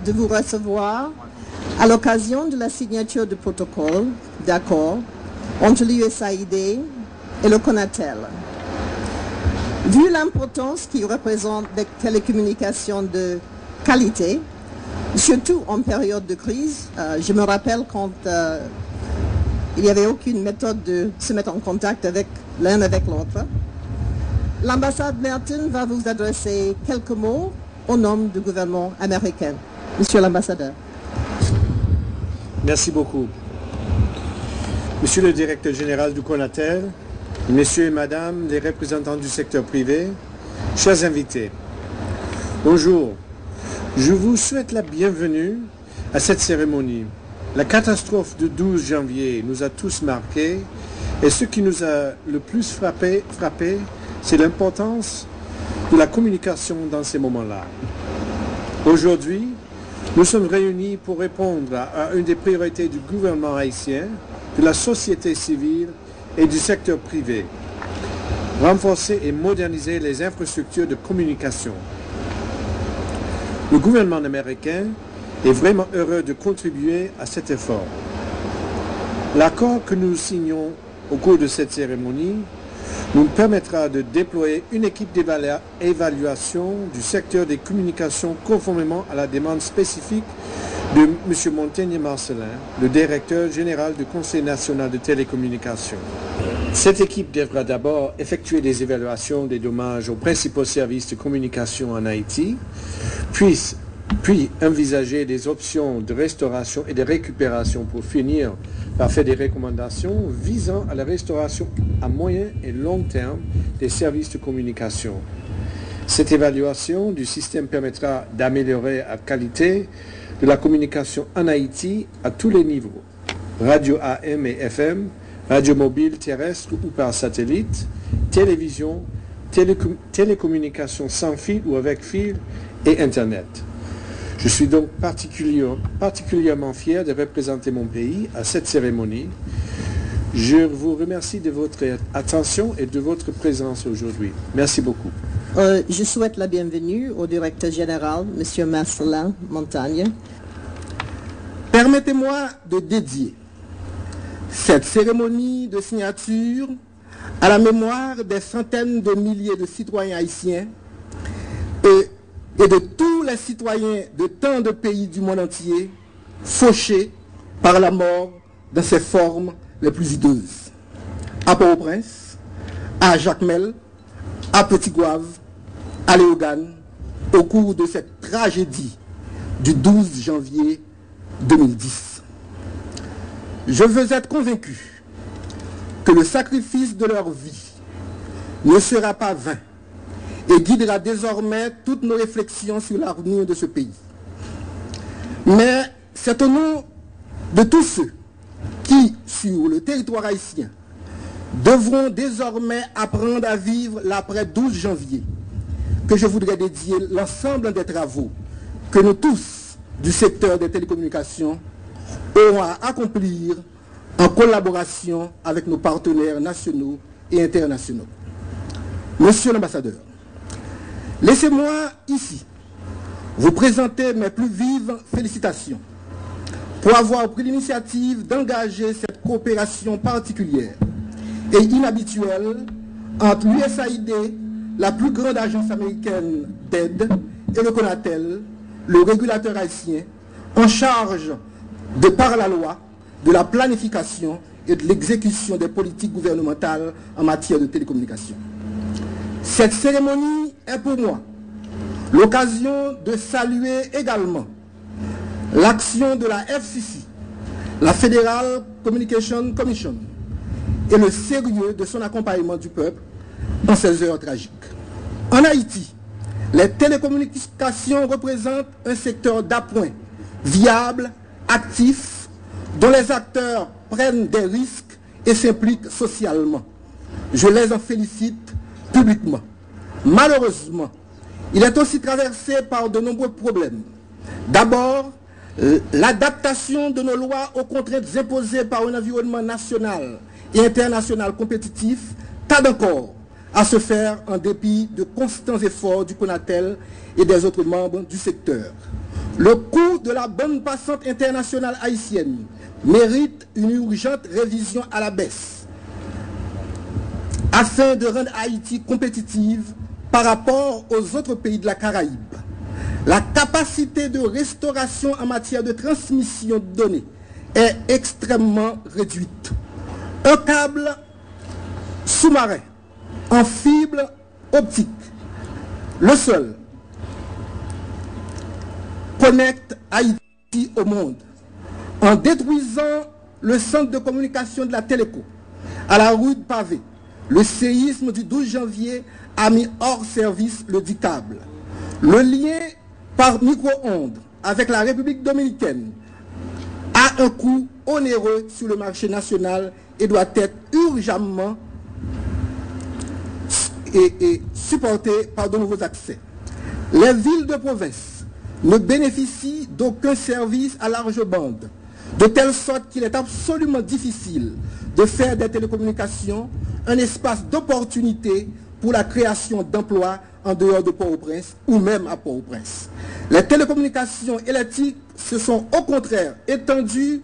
De vous recevoir à l'occasion de la signature du protocole d'accord entre l'USAID et le Conatel. Vu l'importance qu'il représente des télécommunications de qualité, surtout en période de crise, je me rappelle quand il n'y avait aucune méthode de se mettre en contact avec l'un avec l'autre, l'ambassade Merton va vous adresser quelques mots au nom du gouvernement américain. Monsieur l'ambassadeur. Merci beaucoup. Monsieur le directeur général du Conatel, messieurs et madame les représentants du secteur privé, chers invités, bonjour. Je vous souhaite la bienvenue à cette cérémonie. La catastrophe du 12 janvier nous a tous marqués et ce qui nous a le plus frappé, c'est l'importance de la communication dans ces moments-là. Aujourd'hui, nous sommes réunis pour répondre à une des priorités du gouvernement haïtien, de la société civile et du secteur privé. Renforcer et moderniser les infrastructures de communication. Le gouvernement américain est vraiment heureux de contribuer à cet effort. L'accord que nous signons au cours de cette cérémonie nous permettra de déployer une équipe d'évaluation du secteur des communications conformément à la demande spécifique de M. Montaigne Marcelin, le directeur général du Conseil national de télécommunications. Cette équipe devra d'abord effectuer des évaluations des dommages aux principaux services de communication en Haïti, puis envisager des options de restauration et de récupération pour finir par faire des recommandations visant à la restauration à moyen et long terme des services de communication. Cette évaluation du système permettra d'améliorer la qualité de la communication en Haïti à tous les niveaux, radio AM et FM, radio mobile terrestre ou par satellite, télévision, télécommunications sans fil ou avec fil et Internet. Je suis donc particulièrement fier de représenter mon pays à cette cérémonie. Je vous remercie de votre attention et de votre présence aujourd'hui. Merci beaucoup. Je souhaite la bienvenue au directeur général, M. Marcelin Montagne. Permettez-moi de dédier cette cérémonie de signature à la mémoire des centaines de milliers de citoyens haïtiens et de tous les citoyens de tant de pays du monde entier fauchés par la mort dans ses formes les plus hideuses. À Port-au-Prince, à Jacmel, à Petit-Gouave, à Léogane, au cours de cette tragédie du 12 janvier 2010. Je veux être convaincu que le sacrifice de leur vie ne sera pas vain et guidera désormais toutes nos réflexions sur l'avenir de ce pays. Mais c'est au nom de tous ceux qui, sur le territoire haïtien, devront désormais apprendre à vivre l'après-12 janvier, que je voudrais dédier l'ensemble des travaux que nous tous, du secteur des télécommunications, auront à accomplir en collaboration avec nos partenaires nationaux et internationaux. Monsieur l'ambassadeur, laissez-moi ici vous présenter mes plus vives félicitations pour avoir pris l'initiative d'engager cette coopération particulière et inhabituelle entre l'USAID, la plus grande agence américaine d'aide, et le CONATEL, le régulateur haïtien, en charge de par la loi, de la planification et de l'exécution des politiques gouvernementales en matière de télécommunications. Cette cérémonie est pour moi l'occasion de saluer également l'action de la FCC, la Federal Communication Commission, et le sérieux de son accompagnement du peuple dans ces heures tragiques. En Haïti, les télécommunications représentent un secteur d'appoint viable, actif, dont les acteurs prennent des risques et s'impliquent socialement. Je les en félicite publiquement. Malheureusement, il est aussi traversé par de nombreux problèmes. D'abord, l'adaptation de nos lois aux contraintes imposées par un environnement national et international compétitif tarde encore à se faire en dépit de constants efforts du CONATEL et des autres membres du secteur. Le coût de la bande passante internationale haïtienne mérite une urgente révision à la baisse afin de rendre Haïti compétitive par rapport aux autres pays de la Caraïbe. La capacité de restauration en matière de transmission de données est extrêmement réduite. Un câble sous-marin en fibre optique, le seul, connecte Haïti au monde. En détruisant le centre de communication de la Téléco à la rue de Pavé, le séisme du 12 janvier a mis hors service le dit câble. Le lien par micro-ondes avec la République dominicaine a un coût onéreux sur le marché national et doit être urgemment supporté par de nouveaux accès. Les villes de province ne bénéficient d'aucun service à large bande, de telle sorte qu'il est absolument difficile de faire des télécommunications un espace d'opportunité pour la création d'emplois en dehors de Port-au-Prince ou même à Port-au-Prince. Les télécommunications électriques se sont au contraire étendues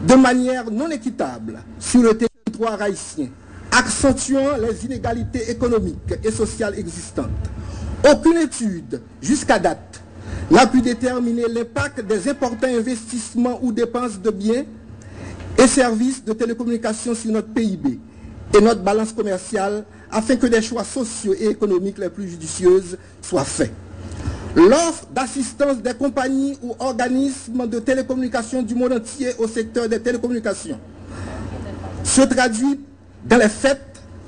de manière non équitable sur le territoire haïtien, accentuant les inégalités économiques et sociales existantes. Aucune étude, jusqu'à date, n'a pu déterminer l'impact des importants investissements ou dépenses de biens et services de télécommunications sur notre PIB et notre balance commerciale afin que des choix sociaux et économiques les plus judicieuses soient faits. L'offre d'assistance des compagnies ou organismes de télécommunications du monde entier au secteur des télécommunications se traduit dans les faits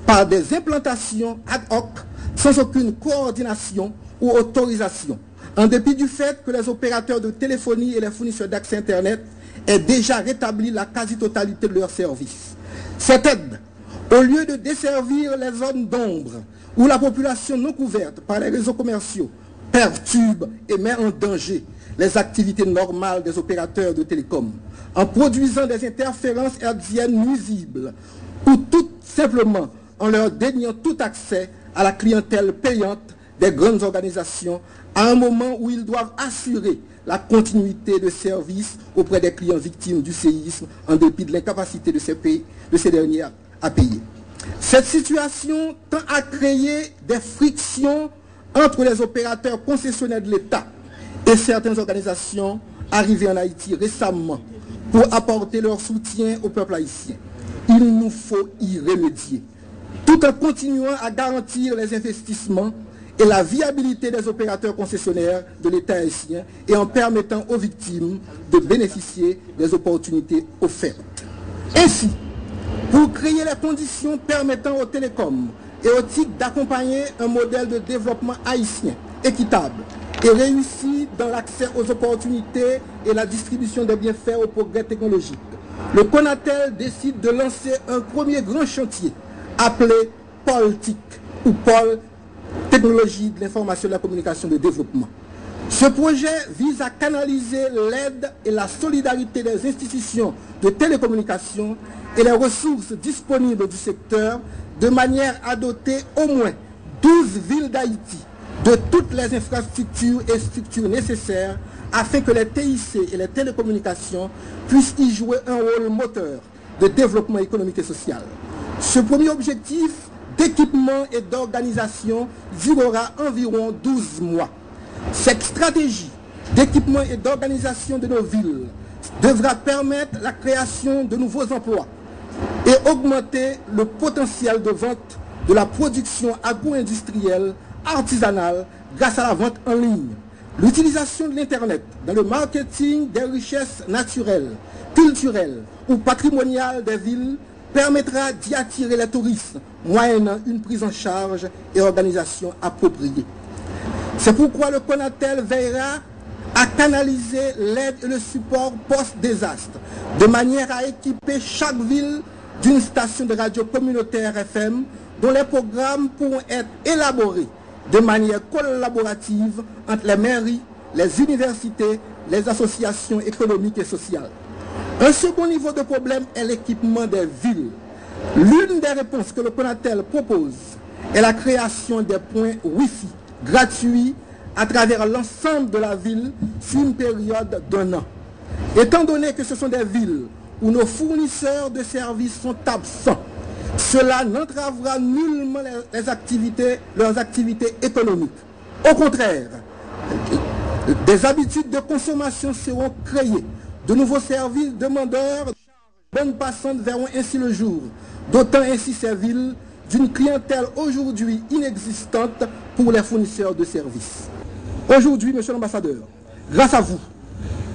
par des implantations ad hoc sans aucune coordination ou autorisation, en dépit du fait que les opérateurs de téléphonie et les fournisseurs d'accès Internet aient déjà rétabli la quasi-totalité de leurs services. Cette aide, au lieu de desservir les zones d'ombre où la population non couverte par les réseaux commerciaux perturbe et met en danger les activités normales des opérateurs de télécom, en produisant des interférences hertziennes nuisibles ou tout simplement en leur déniant tout accès à la clientèle payante des grandes organisations à un moment où ils doivent assurer la continuité de services auprès des clients victimes du séisme en dépit de l'incapacité de ces derniers à payer. Cette situation tend à créer des frictions entre les opérateurs concessionnaires de l'État et certaines organisations arrivées en Haïti récemment pour apporter leur soutien au peuple haïtien. Il nous faut y remédier, tout en continuant à garantir les investissements et la viabilité des opérateurs concessionnaires de l'État haïtien et en permettant aux victimes de bénéficier des opportunités offertes. Ainsi, pour créer les conditions permettant aux télécoms et aux TIC d'accompagner un modèle de développement haïtien équitable et réussi dans l'accès aux opportunités et la distribution des bienfaits au progrès technologique, le CONATEL décide de lancer un premier grand chantier appelé Pôle TIC ou Pôle Technologie de l'information et de la communication de développement. Ce projet vise à canaliser l'aide et la solidarité des institutions de télécommunications et les ressources disponibles du secteur de manière à doter au moins 12 villes d'Haïti de toutes les infrastructures et structures nécessaires afin que les TIC et les télécommunications puissent y jouer un rôle moteur de développement économique et social. Ce premier objectif d'équipement et d'organisation durera environ 12 mois. Cette stratégie d'équipement et d'organisation de nos villes devra permettre la création de nouveaux emplois et augmenter le potentiel de vente de la production agro-industrielle artisanale grâce à la vente en ligne. L'utilisation de l'Internet dans le marketing des richesses naturelles, culturelles ou patrimoniales des villes permettra d'y attirer les touristes, moyennant une prise en charge et organisation appropriée. C'est pourquoi le CONATEL veillera à canaliser l'aide et le support post-désastre, de manière à équiper chaque ville d'une station de radio communautaire FM dont les programmes pourront être élaborés de manière collaborative entre les mairies, les universités, les associations économiques et sociales. Un second niveau de problème est l'équipement des villes. L'une des réponses que le CONATEL propose est la création des points Wi-Fi gratuits à travers l'ensemble de la ville sur une période d'1 an. Étant donné que ce sont des villes où nos fournisseurs de services sont absents, cela n'entravera nullement leurs activités économiques. Au contraire, des habitudes de consommation seront créées. De nouveaux services demandeurs de bonnes passantes verront ainsi le jour, dotant ainsi ces villes d'une clientèle aujourd'hui inexistante pour les fournisseurs de services. Aujourd'hui, monsieur l'ambassadeur, grâce à vous,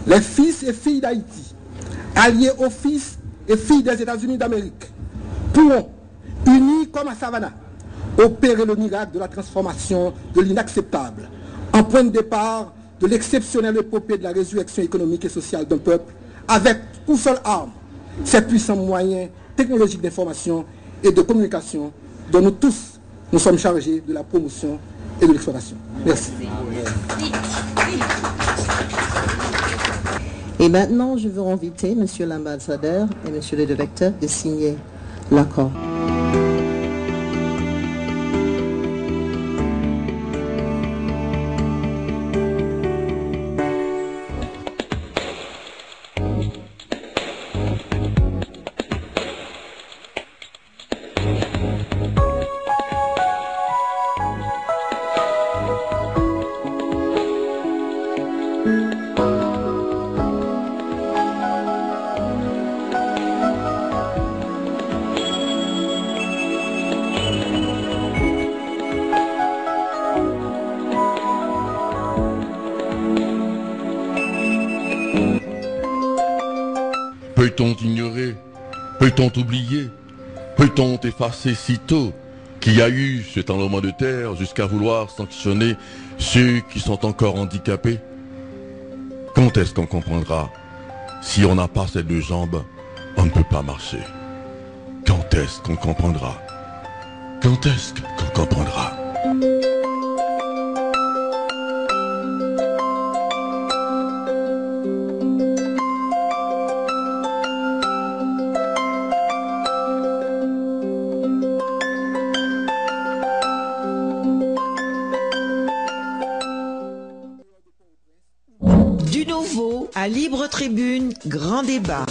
les fils et filles d'Haïti, alliés aux fils et filles des États-Unis d'Amérique, pourront, unis comme à Savannah, opérer le miracle de la transformation de l'inacceptable, en point de départ de l'exceptionnelle épopée de la résurrection économique et sociale d'un peuple, avec pour seule arme ces puissants moyens technologiques d'information et de communication dont nous tous nous sommes chargés de la promotion et de l'exploitation. Merci. Et maintenant, je veux inviter monsieur l'ambassadeur et monsieur le directeur de signer l'accord. Peut-on t'ignorer? Peut-on t'oublier? Peut-on t'effacer si tôt? qui a eu ce tremblement de terre jusqu'à vouloir sanctionner ceux qui sont encore handicapés? Quand est-ce qu'on comprendra? Si on n'a pas ces deux jambes, on ne peut pas marcher. Quand est-ce qu'on comprendra? Quand est-ce qu'on comprendra? À Libre Tribune, grand débat.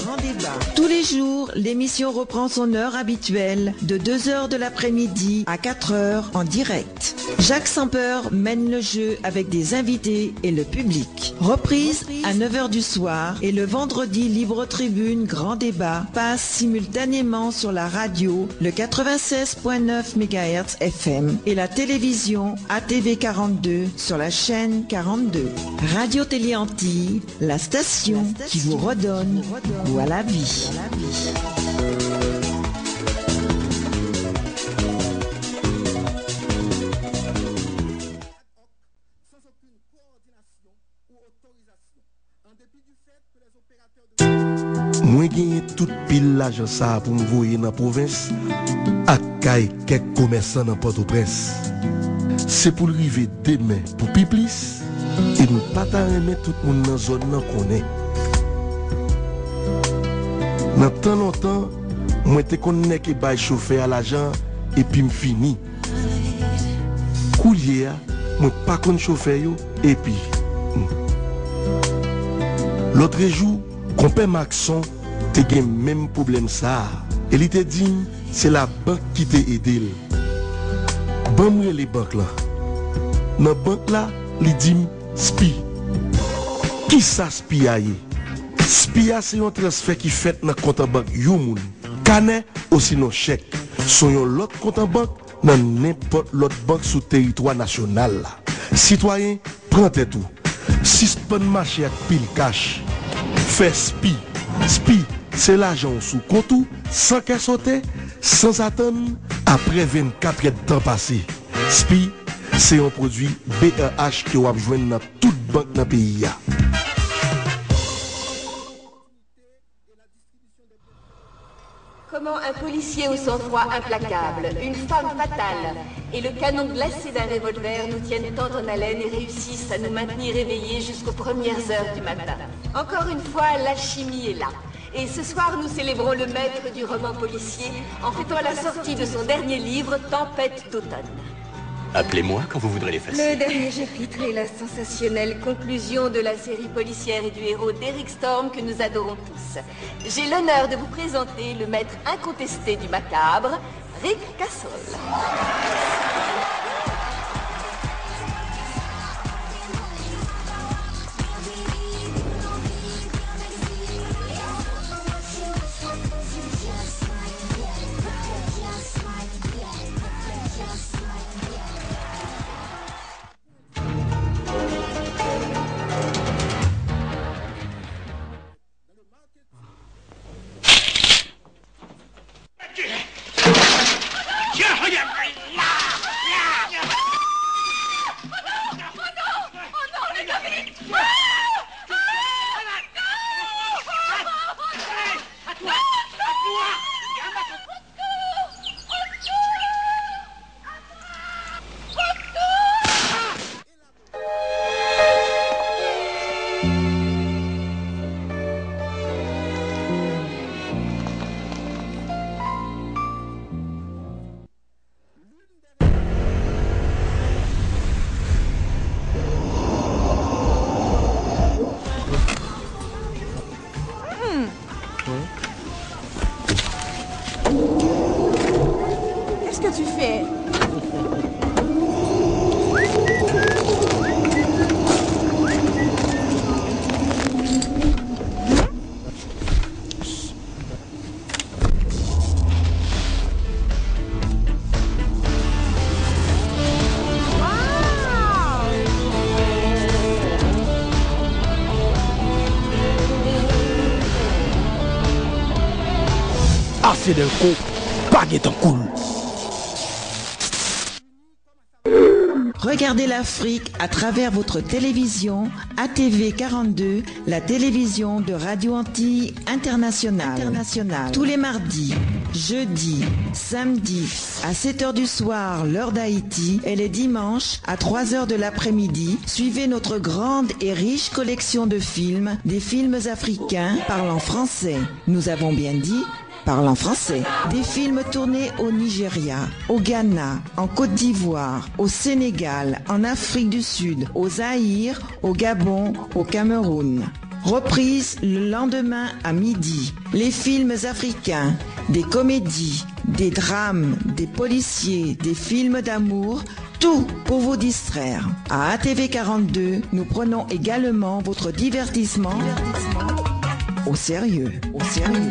Tous les jours, l'émission reprend son heure habituelle de 2h de l'après-midi à 4h en direct. Jacques Sampeur mène le jeu avec des invités et le public. Reprise à 9h du soir et le vendredi, Libre Tribune, grand débat passe simultanément sur la radio, le 96.9 MHz FM et la télévision ATV 42 sur la chaîne 42. Radio Télé Antilles, la station qui vous redonne goût à la vie. Moi gagné toute pile l'argent ça pour me voyer dans la province à caille quelques commerçants dans Port-au-Prince. C'est pour arriver demain pour Piplis et nous pas remettre tout le monde dans la zone qu'on est. Dans tant longtemps, moi te connais que bail chauffeur à l'argent et puis me fini. Coulier, moi pas connais chauffeur et puis l'autre jour, compère Maxon te gen même problème ça. Et il te dit c'est la banque qui t'a aidé. Bon moi les banques là. Dans banque là, il dit SPI. Qui ça SPI a? SPI c'est un transfert qui fait dans compte en banque Youmoun. Canet ou sinon chèque. Son l'autre compte en banque dans n'importe l'autre banque sous territoire national là. Citoyen, prends tout. Suspend marché avec pile cash. Fait SPI. SPI, c'est l'argent sous compte sans qu'elle saute, sans attendre, après 24 temps passé. SPI, c'est un produit BEH que vous avez joué dans toute banque dans le pays. Comment un policier au sang-froid implacable, une femme fatale et le canon glacé d'un revolver nous tiennent tant en haleine et réussissent à nous maintenir éveillés jusqu'aux premières heures du matin. Encore une fois, l'alchimie est là. Et ce soir, nous célébrons le maître du roman policier en fêtant la sortie de son dernier livre, Tempête d'automne. Appelez-moi quand vous voudrez les effacer. Le dernier chapitre est la sensationnelle conclusion de la série policière et du héros d'Eric Storm que nous adorons tous. J'ai l'honneur de vous présenter le maître incontesté du macabre, Rick Cassol. Qu'est-ce que tu fais? Assez d'un coup, pas guet en cool. Regardez l'Afrique à travers votre télévision ATV 42, la télévision de Radio Antilles Internationale. Tous les mardis, jeudis, samedis à 7h du soir, l'heure d'Haïti, et les dimanches à 3h de l'après-midi, suivez notre grande et riche collection de films, des films africains parlant français. Nous avons bien dit parlant français. Des films tournés au Nigeria, au Ghana, en Côte d'Ivoire, au Sénégal, en Afrique du Sud, au Zaïre, au Gabon, au Cameroun. Reprise le lendemain à midi. Les films africains, des comédies, des drames, des policiers, des films d'amour, tout pour vous distraire. À ATV 42, nous prenons également votre divertissement au sérieux. Au sérieux.